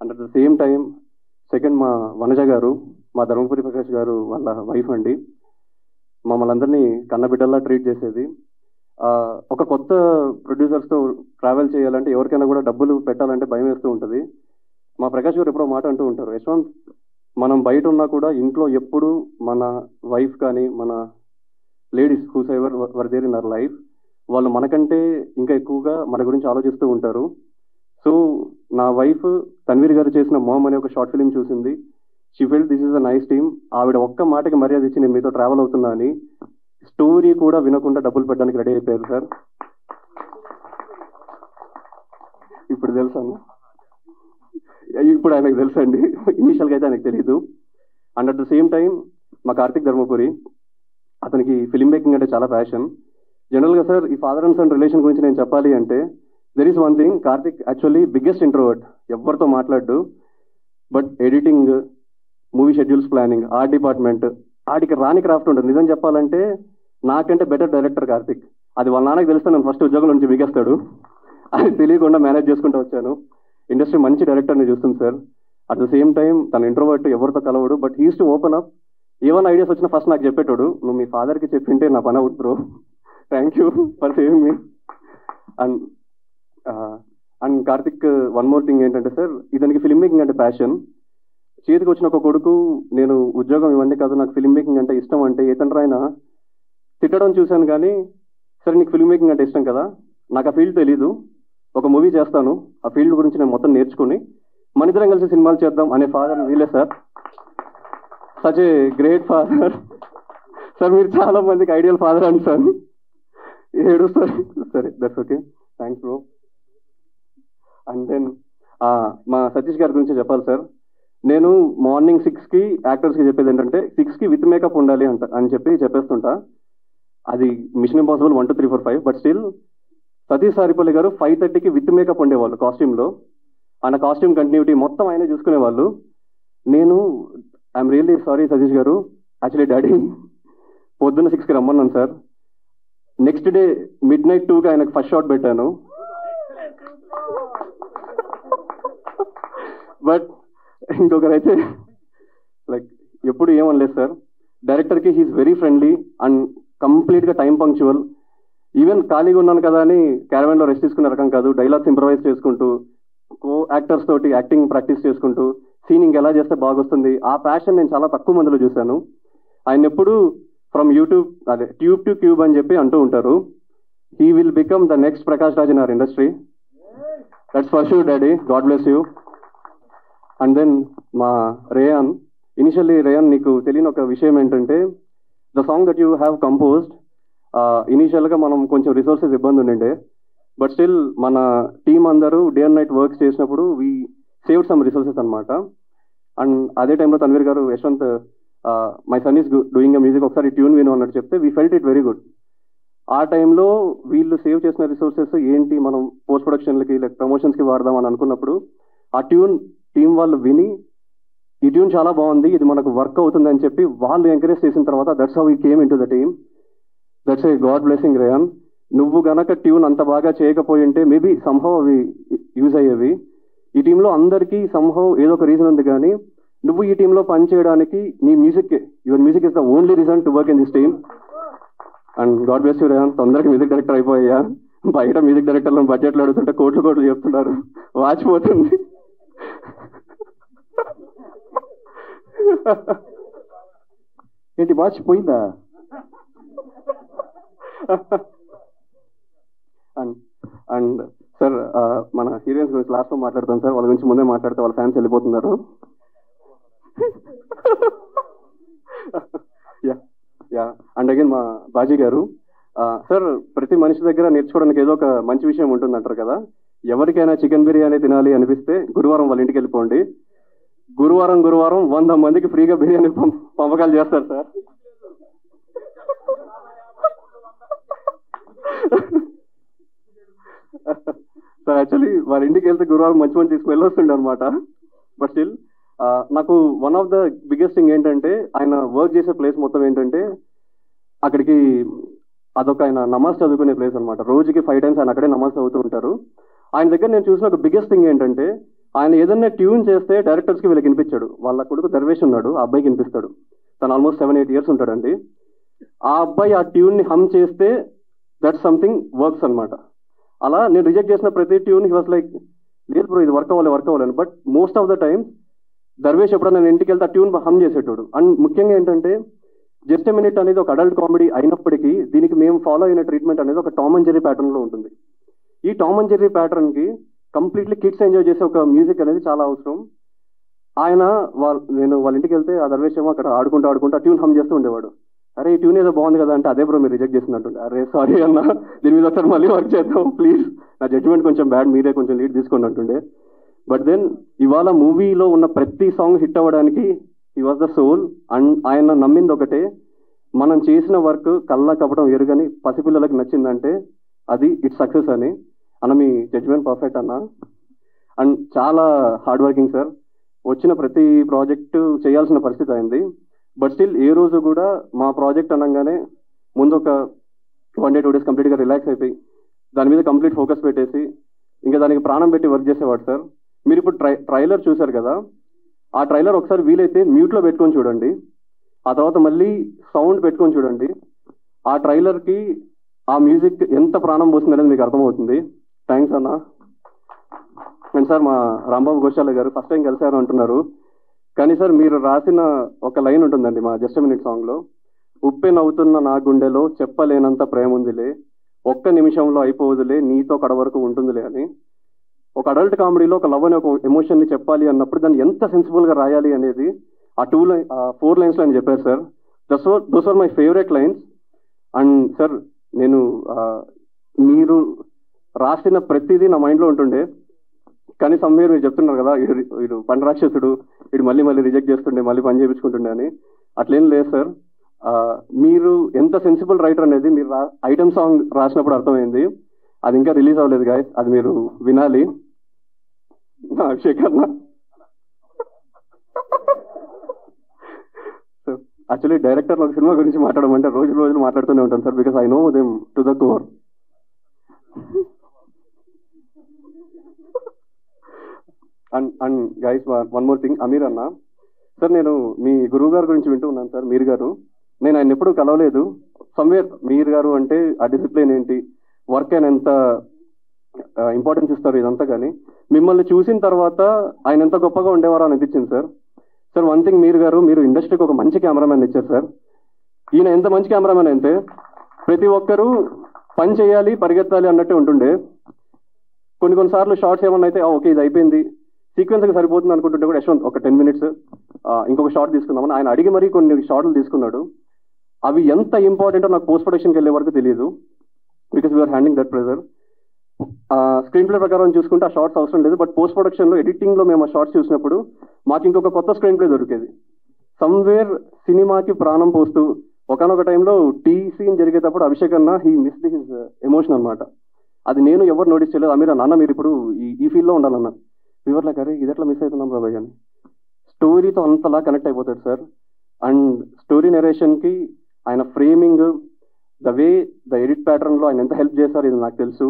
and at the same time second మా వనజ గారు మా ధర్మపురి ప్రకాష్ గారు వాళ్ళ వైఫ్ అండి మమ్మల్ని అందరినీ కన్నబిడ్డల్లా ట్రీట్ చేసేది ఒక కొత్త ప్రొడ్యూసర్స్తో ట్రావెల్ చేయాలంటే ఎవరికైనా కూడా డబ్బులు పెట్టాలంటే భయం వేస్తూ ఉంటుంది మా ప్రకాష్ గారు ఎప్పుడో మాట అంటూ ఉంటారు యశ్వంత్ మనం బయట ఉన్నా కూడా ఇంట్లో ఎప్పుడు మన వైఫ్ కానీ మన ladies whose ever were there in our life వాళ్ళు మనకంటే ఇంకా ఎక్కువగా మన గురించి ఆలోచిస్తూ ఉంటారు సో నా వైఫ్ తన్వీర్ గారు చేసిన మామ్ అనే ఒక షార్ట్ ఫిలిం చూసింది she felt this is a nice team ఆవిడ ఒక్క మాటకి మర్యాద ఇచ్చి నేను మీతో ట్రావెల్ అవుతున్నా అని స్టోరీ కూడా వినకుండా డబ్బులు పెట్టడానికి రెడీ అయిపోయారు సార్ ఇప్పుడు తెలుసాను ఇప్పుడు ఆయనకు తెలుసండి ఇనీషియల్గా అయితే ఆయనకు తెలియదు and at the same time మా కార్తిక్ ధర్మపురి అతనికి ఫిల్మ్ మేకింగ్ అంటే చాలా ప్యాషన్ జనరల్గా సార్ ఈ ఫాదర్ అండ్ సన్ రిలేషన్ గురించి నేను చెప్పాలి అంటే there is one thing, Karthik actually biggest introvert, ఎవరితో మాట్లాడు. But editing, movie schedules planning, art department, ఆడికి రాని క్రాఫ్ట్ ఉంటుంది. నిజం చెప్పాలంటే నాకంటే బెటర్ డైరెక్టర్ కార్తిక్. అది వాళ్ళ నాన్నకి తెలిస్తే నేను ఫస్ట్ ఉద్యోగం నుంచి బిగేస్తాడు. అది తెలియకుండా మేనేజ్ చేసుకుంటూ వచ్చాను. ఇండస్ట్రీ మంచి డైరెక్టర్ని చూస్తుంది sir. At the same time తన ఇంట్రోవర్ట్, ఎవరితో కలవడు. But he's to open up. ఏమైనా ఐడియాస్ వచ్చినా ఫస్ట్ నాకు చెప్పేటాడు. నువ్వు మీ ఫాదర్కి చెప్పింటే నా పని out bro, thank you for saving me. And Karthik one more thing ఏంటంటే సార్, ఇతనికి ఫిల్మ్ మేకింగ్ అంటే ప్యాషన్. చేతికి వచ్చిన ఒక కొడుకు నేను ఉద్యోగం ఇవన్నీ కాదు, నాకు ఫిల్మ్ మేకింగ్ అంటే ఇష్టం అంటే ఏతండ్రైనా తిట్టడం చూశాను. కానీ సరే నీకు ఫిల్మ్ మేకింగ్ అంటే ఇష్టం కదా, నాకు ఆ ఫీల్డ్ తెలీదు, ఒక మూవీ చేస్తాను, ఆ ఫీల్డ్ గురించి నేను మొత్తం నేర్చుకుని మన ఇద్దరం కలిసి సినిమాలు చేద్దాం అనే ఫాదర్ వీలే sir. Such a great father sir. మీరు చాలా మందికి ఐడియల్ ఫాదర్ అండి సార్. ఏడు సార్, సరే that's okay, thanks bro. And then మా సతీష్ గారి గురించి చెప్పాలి సార్. నేను మార్నింగ్ 6కి యాక్టర్స్కి చెప్పేది ఏంటంటే 6కి విత్ మేకప్ ఉండాలి అని చెప్పేస్తుంటా. అది mission impossible 1 2 3 4 5. But still Satish Saripalli గారు 5:30కి విత్ మేకప్ ఉండేవాళ్ళు కాస్ట్యూమ్లో. ఆయన కాస్ట్యూమ్ కంటిన్యూటీ మొత్తం ఆయనే చూసుకునేవాళ్ళు. నేను ఐఎమ్ రియల్లీ సారీ సతీష్ గారు, యాక్చువల్లీ డాడీ పొద్దున్న 6కి రమ్మన్నాను సార్. నెక్స్ట్ డే midnight 2కి ఆయనకు ఫస్ట్ షాట్ పెట్టాను. బట్ ఇంకొకరైతే లైక్ ఎప్పుడు ఏమనలేదు సార్. డైరెక్టర్కి హీఈస్ వెరీ ఫ్రెండ్లీ అండ్ కంప్లీట్గా టైం పంక్చువల్. ఈవెన్ ఖాళీగా ఉన్నాను కదా అని క్యారవాన్లో రెస్ట్ తీసుకునే రకం కాదు. డైలాగ్స్ ఇంప్రవైజ్ చేసుకుంటూ, కో యాక్టర్స్ తోటి యాక్టింగ్ ప్రాక్టీస్ చేసుకుంటూ సీనింగ్ ఎలా చేస్తే బాగొస్తుంది, ఆ ప్యాషన్ నేను చాలా తక్కువ మందిలో చూశాను. ఆయన ఎప్పుడు ఫ్రమ్ యూట్యూబ్ అదే ట్యూబ్ టు క్యూబ్ అని చెప్పి అంటూ ఉంటారు. He will become the next Prakash Raj in our industry. That's for sure daddy, god bless you. And then మా రేయాన్, ఇనిషియల్లీ రేయాన్ నీకు తెలియని ఒక విషయం ఏంటంటే the song that you have composed, ఇనీషియల్గా మనం కొంచెం రిసోర్సెస్ ఇబ్బంది ఉండిండే. బట్ స్టిల్ మన టీం అందరూ డే అండ్ నైట్ వర్క్స్ చేసినప్పుడు వీ సేవ్డ్ సమ్ రిసోర్సెస్ అనమాట. అండ్ అదే టైంలో తన్వీర్ గారు, Yashwant my son is doing a music, ఒకసారి ట్యూన్ విను అన్నట్టు చెప్తే we felt it very good. ఆ టైంలో వీళ్ళు సేవ్ చేసిన రిసోర్సెస్ ఏంటి మనం పోస్ట్ ప్రొడక్షన్లకి లైక్ ప్రమోషన్స్కి వాడదాం అని అనుకున్నప్పుడు ఆ ట్యూన్ టీం వాళ్ళు విని ఈ ట్యూన్ చాలా బాగుంది, ఇది మనకు వర్క్ అవుతుంది అని చెప్పి వాళ్ళు ఎంకరేజ్ చేసిన తర్వాత that's how we came in to the team. That's a God blessing rayon. నువ్వు గనక ట్యూన్ అంత బాగా చేయకపోయి ఉంటే మేబీ సంహౌ అవి యూజ్ అయ్యేవి. ఈ టీంలో అందరికీ సంహౌ ఏదో ఒక రీజన్ ఉంది, కానీ నువ్వు ఈ టీంలో పని చేయడానికి నీ music, your music is the only reason to work in this team. And God bless you rayon. తొందరగా మ్యూజిక్ డైరెక్టర్ అయిపోయా. బయట మ్యూజిక్ డైరెక్టర్లను బడ్జెట్లు అడుగుతుంటే కోట్లు చెప్తున్నారు, వాచిపోతుంది. ఏంటి వాచ్ పోయిందా? అండ్ సార్ మన హీరోయిన్స్ గురించి లాస్ట్లో మాట్లాడతాం సార్. వాళ్ళ గురించి ముందే మాట్లాడితే వాళ్ళ ఫ్యాన్స్ వెళ్ళిపోతున్నారు. యా అండ్ అగైన్ మా బాజీ గారు సార్, ప్రతి మనిషి దగ్గర నేర్చుకోవడానికి ఏదో ఒక మంచి విషయం ఉంటుంది అంటారు కదా. ఎవరికైనా చికెన్ బిర్యానీ తినాలి అనిపిస్తే గురువారం వాళ్ళ ఇంటికి వెళ్ళిపోండి. గురువారం 100 మందికి ఫ్రీగా బిర్యానీ పంపకాలు చేస్తారు సార్. సార్ యాక్చువల్లీ వాళ్ళ ఇంటికి వెళ్తే గురువారం మంచి స్మెల్ వస్తుండే అనమాట. బట్ స్టిల్ నాకు one of the biggest thing ఏంటంటే ఆయన వర్క్ చేసే ప్లేస్ మొత్తం ఏంటంటే అక్కడికి అదొక ఆయన నమాజ్ చదువుకునే ప్లేస్ అనమాట. రోజుకి 5 times ఆయన అక్కడే నమాజ్ చదువుతూ ఉంటారు. ఆయన దగ్గర నేను చూసిన ఒక బిగ్గెస్ట్ థింగ్ ఏంటంటే ఆయన ఏదన్నా ట్యూన్ చేస్తే డైరెక్టర్స్కి వీళ్ళకి వినిపించాడు. వాళ్ళ కొడుకు దర్వేష్ ఉన్నాడు, ఆ అబ్బాయికి వినిపిస్తాడు. తను ఆల్మోస్ట్ 7-8 years ఉంటాడండి. ఆ అబ్బాయి ఆ ట్యూన్ని హమ్ చేస్తే దట్స్ సంథింగ్ వర్క్స్ అనమాట. అలా నేను రిజెక్ట్ చేసిన ప్రతి ట్యూన్ హీ వాస్ లైక్, లేదు బ్రో ఇది వర్క్ అవ్వాలి. But most of the times Darvesh ఎప్పుడైనా నేను ఇంటికి వెళ్తే ఆ ట్యూన్ హమ్ చేసేటోడు. అండ్ ముఖ్యంగా ఏంటంటే జస్ట్ ఎ మినిట్ అనేది ఒక అడల్ట్ కామెడీ అయినప్పటికీ దీనికి మేము ఫాలో అయిన ట్రీట్మెంట్ అనేది ఒక టామ్ అండ్ జెర్రీ ప్యాటర్న్లో ఉంటుంది. ఈ టామ్ అండ్ జెర్రీ ప్యాటర్న్కి కంప్లీట్లీ కిడ్స్ ఎంజాయ్ చేసే ఒక మ్యూజిక్ అనేది చాలా అవసరం. ఆయన నేను వాళ్ళ ఇంటికి వెళ్తే ఆ దర్వేష్ ఏమో అక్కడ ఆడుకుంటూ ఆ ట్యూన్ హమ్ చేస్తూ ఉండేవాడు. అరే ఈ ట్యూన్ ఏదో బాగుంది కదా అంటే, అదే బ్రో మీరు రిజెక్ట్ చేసినట్టుండే. అరే సారీ అన్న, దీని మీద ఒకసారి మళ్ళీ వర్క్ చేద్దాం ప్లీజ్, నా జడ్జ్మెంట్ కొంచెం బ్యాడ్, మీరే కొంచెం లీడ్ తీసుకోండి అంటుండే. బట్ దెన్ ఇవాళ మూవీలో ఉన్న ప్రతి సాంగ్ హిట్ అవ్వడానికి he was the soul. And ఆయన నమ్మింది ఒకటే, మనం చేసిన వర్క్ కళ్ళ కపడం ఎరుగని పసిపిల్లలకు నచ్చిందంటే అది ఇట్స్ సక్సెస్ అని అన్న. మీ జడ్జ్మెంట్ పర్ఫెక్ట్ అన్న. అండ్ చాలా హార్డ్ వర్కింగ్ సార్. వచ్చిన ప్రతి ప్రాజెక్టు చేయాల్సిన పరిస్థితి అయింది. బట్ స్టిల్ ఏ రోజు కూడా మా ప్రాజెక్ట్ అనగానే ముందు ఒక 1 day 2 days కంప్లీట్గా రిలాక్స్ అయిపోయి దాని మీద కంప్లీట్ ఫోకస్ పెట్టేసి ఇంకా దానికి ప్రాణం పెట్టి వర్క్ చేసేవాడు సార్. మీరు ఇప్పుడు ట్రైలర్ చూశారు కదా, ఆ ట్రైలర్ ఒకసారి వీలైతే మ్యూట్లో పెట్టుకొని చూడండి, ఆ తర్వాత మళ్ళీ సౌండ్ పెట్టుకొని చూడండి. ఆ ట్రైలర్కి ఆ మ్యూజిక్ ఎంత ప్రాణం పోతుంది అనేది మీకు అర్థమవుతుంది. థ్యాంక్స్ అన్న. అండ్ సార్, మా రాంబాబు గోశాల గారు ఫస్ట్ టైం కలిశారు అంటున్నారు, కానీ సార్ మీరు రాసిన ఒక లైన్ ఉంటుందండి మా జస్ట్ మినిట్ సాంగ్లో, ఉప్పే నవ్వుతున్న నా గుండెలో చెప్పలేనంత ప్రేమ ఉందిలే, ఒక్క నిమిషంలో అయిపోవదులే నీతో కడ వరకు ఉంటుందిలే అని. ఒక అడల్ట్ కామెడీలో ఒక లవ్ అనే ఒక ఎమోషన్ని చెప్పాలి అన్నప్పుడు దాన్ని ఎంత సెన్సిబుల్గా రాయాలి అనేది ఆ 4 lines అని చెప్పారు sir. Those are my favourite lines. And sir, నేను మీరు రాసిన ప్రతిదీ నా మైండ్లో ఉంటుండే, కానీ సమ్వేర్ మీరు చెప్తున్నారు కదా వీడు పని రాక్షసుడు, వీడు మళ్ళీ మళ్ళీ రిజెక్ట్ చేస్తుండే, మళ్ళీ పని చేయించుకుంటుండే అని. అట్లేం లేదు సార్. మీరు ఎంత సెన్సిబుల్ రైటర్ అనేది మీరు ఐటమ్ సాంగ్ రాసినప్పుడు అర్థమైంది. అది ఇంకా రిలీజ్ అవ్వలేదు గాయస్, అది మీరు వినాలి. శేఖర్ యాక్చువల్లీ డైరెక్టర్ ఒక సినిమా గురించి మాట్లాడమంటే రోజులు మాట్లాడుతూనే ఉంటాను sir, because I know them to the core. And guys, one more thing, Aamir అన్న సార్, నేను మీ గురువు గారి గురించి వింటూ ఉన్నాను సార్. మీర్ గారు, నేను ఆయన ఎప్పుడూ కలవలేదు. సమ్వేర్ మీర్ గారు అంటే ఆ డిసిప్లిన్ ఏంటి, వర్క్ అని ఎంత ఇంపార్టెన్స్ ఇస్తారు ఇదంతా, కానీ మిమ్మల్ని చూసిన తర్వాత ఆయన ఎంత గొప్పగా ఉండేవారో అనిపించింది సార్. సార్, వన్ థింగ్, మీరు ఇండస్ట్రీకి ఒక మంచి కెమెరామ్యాన్ ఇచ్చారు సార్. ఈయన ఎంత మంచి కెమెరామ్యాన్ అంటే ప్రతి ఒక్కరూ పని చేయాలి, పరిగెత్తాలి అన్నట్టే ఉంటుండే. కొన్నిసార్లు షార్ట్స్ ఏమన్నా అయితే ఓకే ఇది అయిపోయింది, సీక్వెన్స్కి సరిపోతుంది అనుకుంటుంటే కూడా యశ్వంత్ ఒక 10 minutes ఇంకొక షార్ట్ తీసుకుందామని ఆయన అడిగి మరీ కొన్ని షార్ట్లు తీసుకున్నాడు. అవి ఎంత ఇంపార్టెంటో నాకు పోస్ట్ ప్రొడక్షన్కి వెళ్ళే వరకు తెలియదు, because we're handing that pressure. Screenplay ప్రకారం చూసుకుంటే ఆ షార్ట్స్ అవసరం లేదు, బట్ పోస్ట్ ప్రొడక్షన్లో ఎడిటింగ్లో మేము ఆ షార్ట్స్ చూసినప్పుడు మాకు ఇంకొక కొత్త స్క్రీన్ ప్లే దొరికేది. సమ్వేర్ సినిమాకి ప్రాణం పోస్తూ ఒకనొక టైంలో టీ సీన్ జరిగేటప్పుడు అభిషేక్ అన్న హీ మిస్డ్ హిజ్ ఎమోషన్ అనమాట. అది నేను ఎవరు నోటీస్ చేయలేదు. అమీర్ నాన్న మీరు ఇప్పుడు ఈ ఫీల్డ్లో ఉండాలన్న వివర్లా అరే ఇది ఎట్లా మిస్ అవుతున్నాం రాబాయ్ అని. స్టోరీతో అంతలా కనెక్ట్ అయిపోతాడు సార్. అండ్ స్టోరీ నెరేషన్కి ఆయన framing, the way the edit ప్యాటర్న్లో ఆయన ఎంత హెల్ప్ చేశారు ఇది నాకు తెలుసు.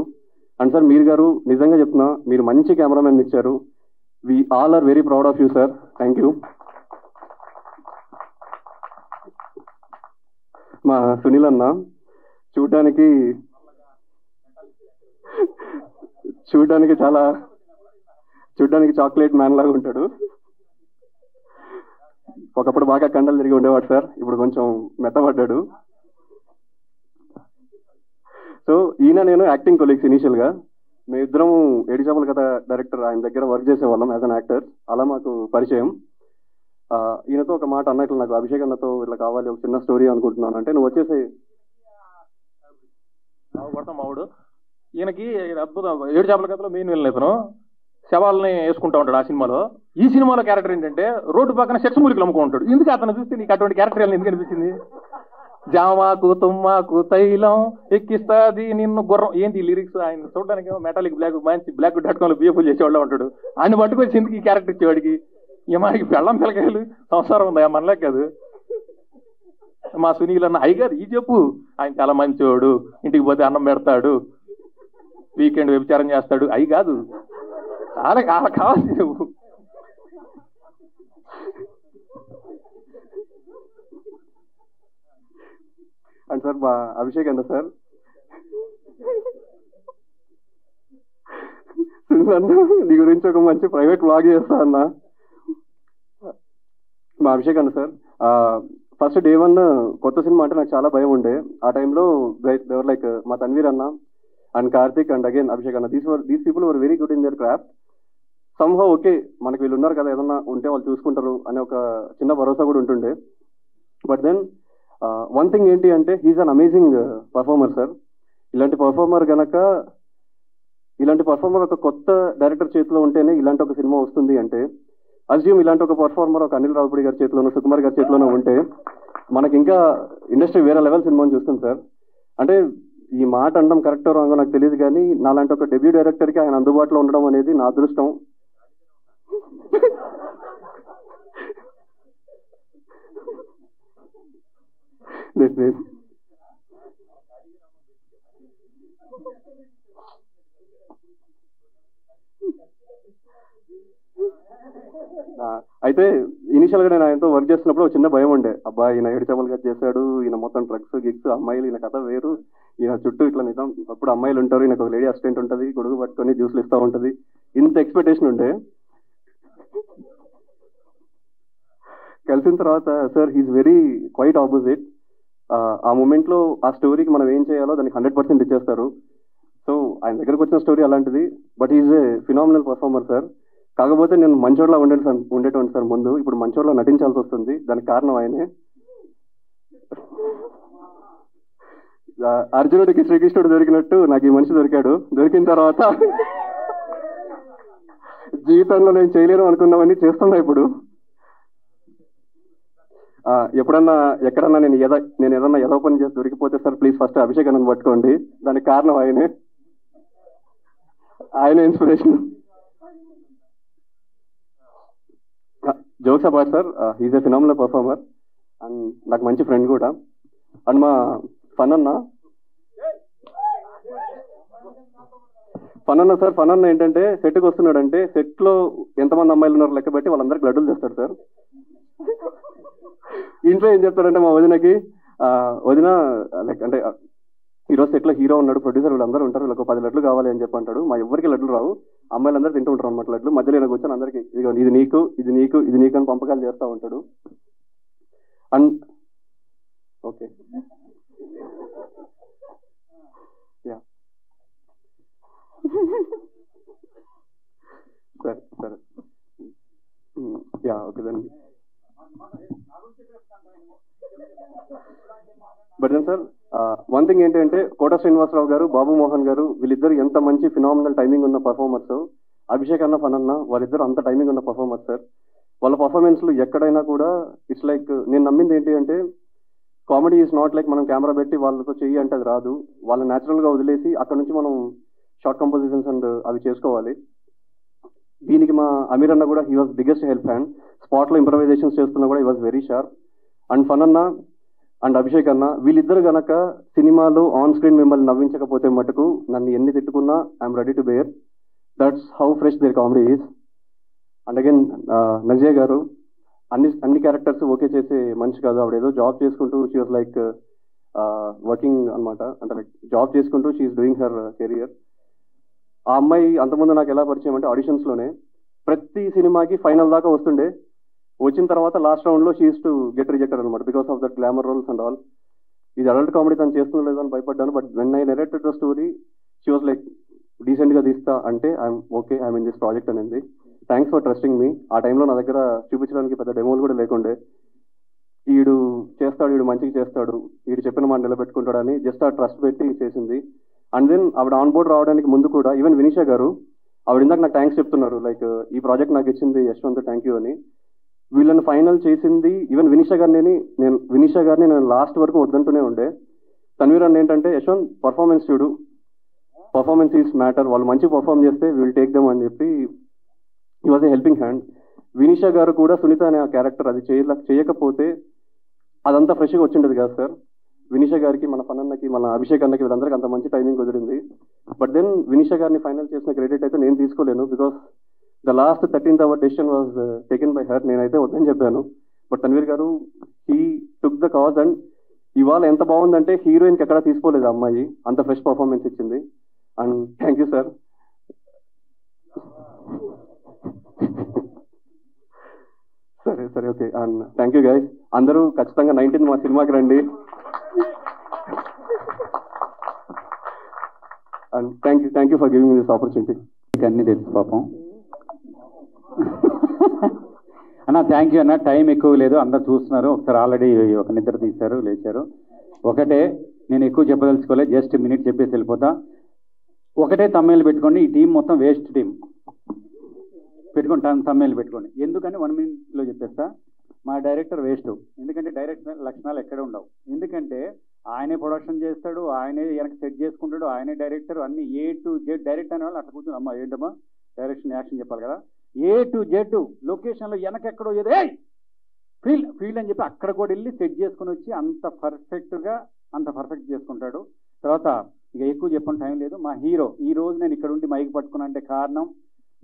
అండ్ సార్, మీర్ గారు నిజంగా చెప్తున్నా మీరు మంచి కెమెరామెన్ ఇచ్చారు. We all are very proud of you sir. Thank you. మా సునీల్ అన్న చూడడానికి చాక్లెట్ మ్యాన్ లాగా ఉంటాడు. ఒకప్పుడు బాగా కండలు తిరిగి ఉండేవాడు సార్, ఇప్పుడు కొంచెం మెత్తబడ్డాడు. సో ఈయన నేను యాక్టింగ్ కొలీగ్స్ ఇనీషియల్గా. మేమిద్దరం ఏడిచాపల కథ డైరెక్టర్ ఆయన దగ్గర వర్క్ చేసేవాళ్ళం యాజ్ అన్ యాక్టర్. అలా మాకు పరిచయం. ఈయనతో ఒక మాట అన్నట్లు నాకు అభిషేక్ అన్నతో ఇట్లా కావాలి ఒక చిన్న స్టోరీ అనుకుంటున్నాను అంటే నువ్వు వచ్చేసి కొడతాం మావుడు. ఈయనకి అద్భుతం ఏడుచాపల కథలో మెయిన్ విలన్ ఇతను శవాలని వేసుకుంటా ఉంటాడు ఆ సినిమాలో. ఈ సినిమాలో క్యారెక్టర్ ఏంటంటే రోడ్డు పక్కన సెక్స్ మూలికలు అమ్ముకుంటాడు. ఎందుకు అతను చూస్తే నీకు అటువంటి క్యారెక్టర్ ఎందుకు అనిపించింది? జామాకు తుమ్మాకు తైలం ఎక్కిస్తుంది నిన్ను గుర్రం ఏంటి లిరిక్స్. ఆయన చూడడానికి మెటాలిక్ మంచి బ్లాక్ డాట్కాంలో బియ్యఫుల్ చేసేవాళ్ళు ఉంటాడు. ఆయన పట్టుకొచ్చి ఎందుకు ఈ క్యారెక్టర్ ఇచ్చేవాడికి? మనకి పెళ్ళం పిల్లకాయలు సంసారం ఉందా మనలే కాదు. మా సునీల్ అన్న అయ్యి కాదు ఈ చెప్పు, ఆయన చాలా మంచివాడు, ఇంటికి పోతే అన్నం పెడతాడు, వీకెండ్ వ్యభిచారం చేస్తాడు, అయి కాదు అలా కావాలి నువ్వు. అండ్ సార్ మా అభిషేక్ అన్న సార్ నీ గురించి ఒక మంచి ప్రైవేట్ వ్లాగ్ చేస్తా అన్న. మా అభిషేక్ అన్న సార్ ఫస్ట్ డే 1 కొత్త సినిమా అంటే నాకు చాలా భయం ఉండే. ఆ టైంలో దేవర్ లైక్ మా తన్వీర్ అన్న and Karthik and again Abhishek అన్న, these people were very good in their craft. Somehow okay మనకు వీళ్ళు ఉన్నారు కదా ఏదన్నా ఉంటే వాళ్ళు చూసుకుంటారు అనే ఒక చిన్న భరోసా కూడా ఉంటుండే. బట్ దెన్ వన్ థింగ్ ఏంటి అంటే he's an amazing performer sir. ఇలాంటి పర్ఫార్మర్ ఒక కొత్త డైరెక్టర్ చేతిలో ఉంటేనే ఇలాంటి ఒక సినిమా వస్తుంది అంటే అజ్యూమ్ ఇలాంటి ఒక పర్ఫార్మర్ ఒక అనిల్ రావుపూడి గారి చేతిలోనో సుకుమార్ గారి చేతిలోనో ఉంటే మనకి ఇంకా ఇండస్ట్రీ వేరే లెవెల్ సినిమాని చూస్తుంది సార్. అంటే ఈ మాట అనడం కరెక్టో రాంగో నాకు తెలియదు, కానీ నాలాంటి ఒక డెబ్యూ డైరెక్టర్కి ఆయన అందుబాటులో ఉండడం అనేది నా అదృష్టం. అయితే ఇనిషియల్ గా నేను ఆయనతో వర్క్ చేస్తున్నప్పుడు ఒక చిన్న భయం ఉండే, అబ్బా ఈయన ఏడుచబలుగా చేశాడు, ఈయన మొత్తం డ్రగ్స్ గిగ్స్ అమ్మాయిలు, ఈయన కథ వేరు, ఈయన చుట్టూ ఇట్లా నిజం అప్పుడు అమ్మాయిలు ఉంటారు, ఈయనకు ఒక లేడీ అసిస్టెంట్ ఉంటుంది, గొడుగు పట్టుకొని జ్యూస్లు ఇస్తూ ఉంటుంది, ఇంత ఎక్స్పెక్టేషన్ ఉండే. కలిసిన తర్వాత sir he's very quite opposite. ఆ మూమెంట్లో ఆ స్టోరీకి మనం ఏం చేయాలో దానికి 100% ఇచ్చేస్తారు. సో ఆయన దగ్గరకు వచ్చిన స్టోరీ అలాంటిది, but is a phenomenal performer sir. కాకపోతే నేను మంచోడ్లా ఉండేటువంటి సార్ ముందు, ఇప్పుడు మంచోడ్లా నటించాల్సి వస్తుంది. దానికి కారణం ఆయనే. అర్జునుడికి శ్రీకృష్ణుడు దొరికినట్టు నాకు ఈ మనిషి దొరికాడు. దొరికిన తర్వాత జీవితంలో నేను చేయలేను అనుకున్నవన్నీ చేస్తున్నా ఇప్పుడు. ఎప్పుడన్నా ఎక్కడన్నా నేను ఏదన్నా ఏదో పని చేసి దొరికిపోతే సార్ ప్లీజ్ ఫస్ట్ అభిషేక్ అన్నని పట్టుకోండి. దానికి కారణం ఆయన inspiration. Jokes apart sir, he's a phenomenal performer and నాకు మంచి ఫ్రెండ్ కూడా. అండ్ మా ఫన్ అన్న ఫన్ అన్న ఏంటంటే సెట్కి వస్తున్నాడంటే సెట్లో ఎంతమంది అమ్మాయిలు ఉన్నారు లెక్క పెట్టి వాళ్ళందరికీ లడ్డూలు తెస్తాడు సార్. ఇంట్లో ఏం చెప్తాడంటే మా వదినకి, వదిన లైక్ అంటే ఈరోజు సెట్లో హీరో ఉన్నాడు, ప్రొడ్యూసర్ వీళ్ళందరూ ఉంటారు, వీళ్ళకి 10 లడ్లు కావాలి అని చెప్పి అంటాడు. మా ఎవరికి లడ్లు రావు, అమ్మాయిలందరూ తింటూ ఉంటారు అనమాట లడ్లు. మధ్యలో ఇలా కూర్చొని అందరికి ఇది నీకు ఇది నీకు ఇది నీకు అని పంపకాలు చేస్తూ ఉంటాడు. అండ్ ఓకే యా సరే సరే యా ఓకే దాన్ని. But then sir one thing ఏంటంటే కోట శ్రీనివాసరావు గారు, బాబు మోహన్ గారు వీళ్ళిద్దరు ఎంత మంచి ఫినామినల్ టైమింగ్ ఉన్న పర్ఫార్మర్స్. అభిషేక్ అన్న ఫన్ అన్న వాళ్ళిద్దరు అంత టైమింగ్ ఉన్న పర్ఫార్మర్స్ సార్. వాళ్ళ పర్ఫార్మెన్స్లు ఎక్కడైనా కూడా ఇట్స్ లైక్ నేను నమ్మింది ఏంటి అంటే కామెడీ ఈజ్ నాట్ లైక్ మనం కెమెరా పెట్టి వాళ్ళతో చెయ్యి అంటే అది రాదు. వాళ్ళు న్యాచురల్గా వదిలేసి అక్కడ నుంచి మనం షార్ట్ కంపోజిషన్స్ అండ్ అవి చేసుకోవాలి. దీనికి మా అమీర్ అన్న కూడా he was biggest help hand. స్పాట్లో ఇంప్రవైజేషన్స్ చేస్తున్నా కూడా he was very sharp. And fun అన్న అండ్ అభిషేక్ అన్న వీళ్ళిద్దరు గనక సినిమాలో ఆన్ స్క్రీన్ మిమ్మల్ని నవ్వించకపోతే మటుకు నన్ను ఎన్ని తిట్టుకున్నా I'm ready to bear. That's how fresh their comedy is. And again Nazia గారు అన్ని క్యారెక్టర్స్ ఓకే చేసే మనిషి కాదు. ఆవిడ ఏదో జాబ్ చేసుకుంటూ షీ వాజ్ లైక్ వర్కింగ్ అనమాట, అంటే లైక్ జాబ్ చేసుకుంటూ she is doing her career. ఆ అమ్మాయి అంతకుముందు నాకు ఎలా పరిచయం అంటే ఆడిషన్స్లోనే ప్రతి సినిమాకి ఫైనల్ దాకా వస్తుండే. వచ్చిన తర్వాత లాస్ట్ రౌండ్లో she is to get rejected అనమాట because of that glamour roles and all. ఇది అడల్ట్ కామెడీ తను చేస్తుందో లేదో అని భయపడ్డాను. But when I narrated the story she was like డీసెంట్గా తీస్తా అంటే I'm okay, I'm in this project అనేది. Thanks for trusting me. ఆ టైంలో నా దగ్గర చూపించడానికి పెద్ద డెమోలు కూడా లేకుండే. ఈడు చేస్తాడు, ఈడు మంచిగా చేస్తాడు, ఈడు చెప్పిన మాట నిలబెట్టుకుంటాడని జస్ట్ ఆ ట్రస్ట్ పెట్టి చేసింది. అండ్ దెన్ ఆవిడ ఆన్ బోర్డ్ రావడానికి ముందు కూడా ఈవెన్ వినీషా గారు ఆవిడ ఇందాక నాకు థ్యాంక్స్ చెప్తున్నారు, లైక్ ఈ ప్రాజెక్ట్ నాకు ఇచ్చింది యశ్వంత్ థ్యాంక్ యూ అని. వీళ్ళని ఫైనల్ చేసింది ఈవెన్ వినీషా గారిని నేను లాస్ట్ వరకు వద్దంటూనే ఉండే. తన్వీర్ అన్న ఏంటంటే యశ్వంత్ పర్ఫార్మెన్స్ చూడు, పర్ఫార్మెన్స్ ఈజ్ మ్యాటర్, వాళ్ళు మంచి పర్ఫార్మ్ చేస్తే విల్ టేక్ దెమ్ అని చెప్పి ఈ was a helping hand. Vinisha గారు కూడా సునీత అనే ఆ క్యారెక్టర్ అది చేయకపోతే అదంతా ఫ్రెష్గా వచ్చిండదు కదా సార్. వినీషా గారికి, మన ఫన్నన్నకి, మన అభిషేక్ అన్నకి వీళ్ళందరికీ అంత మంచి టైమింగ్ కుదిరింది. బట్ దెన్ వినీషా గారిని ఫైనల్ చేసిన క్రెడిట్ అయితే నేను తీసుకోలేను because the last 13th hour decision was taken by her. నేనైతే వద్దని చెప్పాను. బట్ తన్వీర్ గారు హీ టుక్ ద కాజ్. అండ్ ఇవాళ ఎంత బాగుందంటే హీరోయిన్కి ఎక్కడా తీసుకోలేదు అమ్మాయి, అంత ఫ్రెష్ పర్ఫార్మెన్స్ ఇచ్చింది. And thank you sir. సరే okay. And thank you guys. అందరూ ఖచ్చితంగా 19th మా సినిమాకి రండి. And thank you for giving this opportunity. అన్నీ తెలుసు పాపం అన్న. థ్యాంక్ యూ అన్న. టైం ఎక్కువ లేదు, అందరు చూస్తున్నారు. ఒకసారి ఆల్రెడీ ఒక నిద్ర తీశారు, లేచారు. ఒకటే నేను ఎక్కువ చెప్పదలుచుకోలేదు, జస్ట్ మినిట్ చెప్పేసి వెళ్ళిపోతా. ఒకటే తమ్మేలు పెట్టుకోండి, ఈ టీం మొత్తం వేస్ట్ టీం పెట్టుకోండి, తమ్మేలు పెట్టుకోండి. ఎందుకని 1 minute చెప్పేస్తా. మా డైరెక్టర్ వేస్ట్. ఎందుకంటే డైరెక్టర్ లక్షణాలు ఎక్కడ ఉండవు. ఎందుకంటే ఆయనే ప్రొడక్షన్ చేస్తాడు, ఆయనే వెనక సెట్ చేసుకుంటాడు, ఆయనే డైరెక్టర్, అన్ని A to Z డైరెక్ట్ అనే వాళ్ళు అట్లా కూర్చొని అమ్మా ఏంటమ్మా డైరెక్షన్ యాక్షన్ చెప్పాలి కదా. A to Z లొకేషన్లో వెనక ఎక్కడో ఏదో ఫీల్డ్ అని చెప్పి అక్కడ కూడా వెళ్ళి సెట్ చేసుకుని వచ్చి అంత పర్ఫెక్ట్ చేసుకుంటాడు. తర్వాత ఇక ఎక్కువ చెప్పని టైం లేదు. మా హీరో ఈ రోజు నేను ఇక్కడ ఉండి మైక్ పట్టుకున్నా అంటే కారణం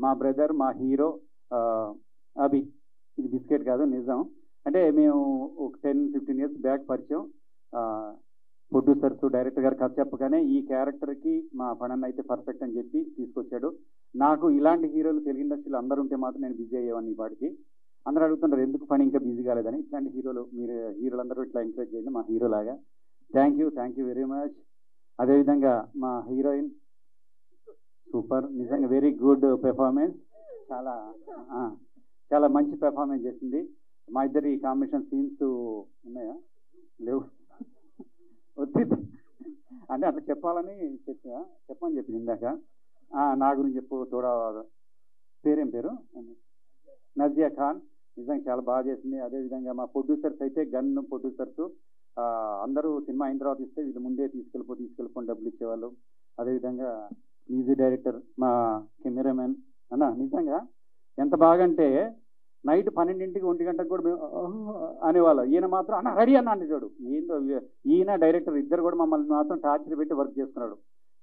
మా బ్రదర్, మా హీరో అభి. ఇది బిస్కెట్ కాదు, నిజం. అంటే మేము ఒక 10-15 ఇయర్స్ బ్యాక్ పరిచయం. ప్రొడ్యూసర్స్ డైరెక్టర్ గారు కథ చెప్పగానే ఈ క్యారెక్టర్కి మా పనన్న అయితే పర్ఫెక్ట్ అని చెప్పి తీసుకొచ్చాడు. నాకు ఇలాంటి హీరోలు తెలుగు ఇండస్ట్రీలో అందరూ ఉంటే మాత్రం నేను బిజీ అయ్యేవాడిని. ఈ పాటికి అందరూ అడుగుతున్నారు ఎందుకు పని ఇంకా బిజీ కాలేదని. ఇట్లాంటి హీరోలందరూ ఇట్లా ఎంకరేజ్ చేయండి మా హీరో లాగా. Thank you very much. అదేవిధంగా మా హీరోయిన్ సూపర్, నిజంగా వెరీ గుడ్ పెర్ఫార్మెన్స్, చాలా మంచి పెర్ఫార్మెన్స్ చేసింది. మా ఇద్దరి కాంబినేషన్ సీన్స్ ఉన్నాయా? లేవు. వచ్చింది అంటే అట్లా చెప్పాలని చెప్పని చెప్పింది ఇందాక. నా గురించి చెప్పు. పేరేం పేరు? నజియా ఖాన్. నిజంగా చాలా బాగా చేసింది. అదేవిధంగా మా ప్రొడ్యూసర్స్ అయితే గన్ ప్రొడ్యూసర్స్ అందరూ సినిమా అయిన తర్వాత ఇస్తే వీళ్ళు ముందే తీసుకెళ్ళిపోని డబ్బులు ఇచ్చేవాళ్ళు. అదేవిధంగా మ్యూజిక్ డైరెక్టర్ మా కెమెరామెన్ అన్న నిజంగా ఎంత బాగా అంటే నైట్ 12 1 గంటకు కూడా మేము అనేవాళ్ళం. ఈయన మాత్రం అన్న రెడీ అన్న అనేవాడు. ఏందో ఈయన డైరెక్టర్ ఇద్దరు కూడా మమ్మల్ని మాత్రం టార్చర్ పెట్టి వర్క్ చేసుకున్నాడు.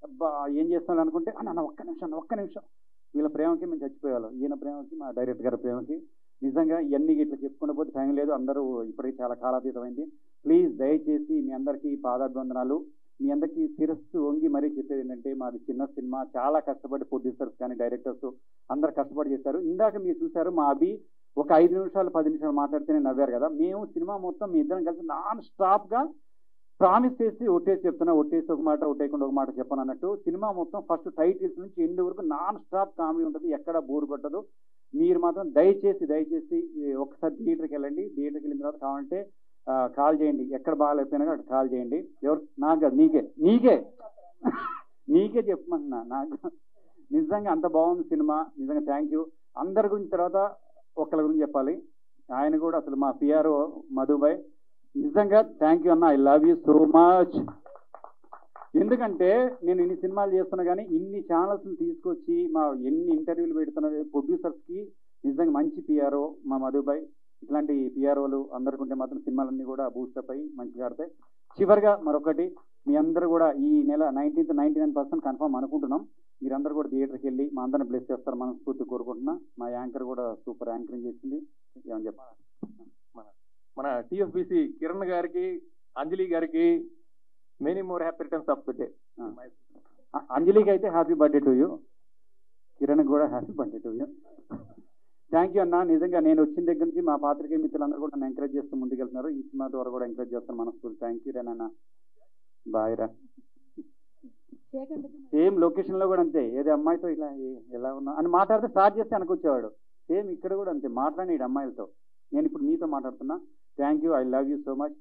అబ్బా ఏం చేస్తున్నాడు అనుకుంటే అన్న ఒక్క నిమిషం వీళ్ళ ప్రేమకి మేము చచ్చిపోయేవాళ్ళం. ఈయన ప్రేమకి, మా డైరెక్టర్ గారి ప్రేమకి. నిజంగా ఇవన్నీ ఇట్లా చెప్పుకునే పోతే టైం లేదు. అందరూ ఇప్పటికీ చాలా కాలాతీతమైంది. ప్లీజ్ దయచేసి మీ అందరికీ పాదాభివందనాలు. మీ అందరికీ శిరస్సు వంగి మరీ చెప్పేది ఏంటంటే మాది చిన్న సినిమా, చాలా కష్టపడి ప్రొడ్యూసర్స్ కానీ డైరెక్టర్స్ అందరు కష్టపడి చేశారు. ఇందాక మీరు చూశారు మా అభి ఒక 5 నిమిషాలు 10 నిమిషాలు మాట్లాడితేనే నవ్వారు కదా. మేము సినిమా మొత్తం మీ ఇద్దరం కలిసి నాన్ స్టాప్గా ప్రామిస్ చేసి ఒట్టేసి చెప్తున్నా, ఒట్టేసి ఒక మాట ఒట్టేయకుండా ఒక మాట చెప్పను అన్నట్టు సినిమా మొత్తం ఫస్ట్ టైటిల్స్ నుంచి ఎండ్ వరకు నాన్ స్టాప్ కామెడీ ఉంటుంది, ఎక్కడ బోర్ కొట్టదు. మీరు మాత్రం దయచేసి ఒకసారి థియేటర్కి వెళ్ళండి. థియేటర్కి వెళ్ళిన తర్వాత కావాలంటే కాల్ చేయండి. ఎక్కడ బాగాలేకపోయినా అక్కడ కాల్ చేయండి. ఎవరు నాకు కాదు, నీకే చెప్పమంటున్నా. నాకు నిజంగా అంత బాగుంది సినిమా. నిజంగా థ్యాంక్ యూ. అందరి గురించి తర్వాత ఒకళ్ళ గురించి చెప్పాలి. ఆయన కూడా అసలు మా పిఆర్ఓ మధుబాయ్, నిజంగా థ్యాంక్ యూ అన్న. I love you so much. ఎందుకంటే నేను ఇన్ని సినిమాలు చేస్తున్నా కానీ ఇన్ని ఛానల్స్ని తీసుకొచ్చి మా ఎన్ని ఇంటర్వ్యూలు పెడుతున్న ప్రొడ్యూసర్స్కి నిజంగా మంచి పిఆర్ఓ మా మధుబాయ్. ఇట్లాంటి పిఆర్ఓలు అందరికీ ఉంటే మాత్రం సినిమాలన్నీ కూడా బూస్టప్ అయ్యి మంచిగా ఆడతాయి. చివరిగా మరొకటి, మీ అందరూ కూడా ఈ నెల 19th 99% కన్ఫర్మ్ అనుకుంటున్నాం. మీరందరూ కూడా థియేటర్కి వెళ్ళి మా అందరిని బ్లెస్ చేస్తారు మనస్ఫూర్తి కోరుకుంటున్నా. మా యాంకర్ కూడా సూపర్ యాంకరింగ్ చేసింది. ఏమని చెప్పాలి? మన టిఎఫ్బిసి కిరణ్ గారికి, అంజలి గారికి many more happy returns of the day. అంజలికి అయితే happy birthday to you, Kiran కూడా happy birthday to you. Thank you అన్న. నిజంగా నేను వచ్చిన దగ్గర నుంచి మా పాత్రికేయ మిత్రులందరూ కూడా నన్ను ఎంకరేజ్ చేస్తూ ముందుకెళ్తున్నారు. ఈ సినిమా ద్వారా కూడా ఎంకరేజ్ చేస్తాను మనస్ఫూర్తి. థ్యాంక్ యూ రేనన్న. బాయ్ రా. సేమ్ లొకేషన్లో కూడా అంతే, ఏదో అమ్మాయితో ఇలా ఎలా ఉన్నా అని మాట్లాడితే స్టార్ట్ చేస్తే అనుకొచ్చేవాడు. సేమ్ ఇక్కడ కూడా అంతే, మాట్లాడేడు అమ్మాయిలతో. నేను ఇప్పుడు మీతో మాట్లాడుతున్నా. Thank you. I love you so much.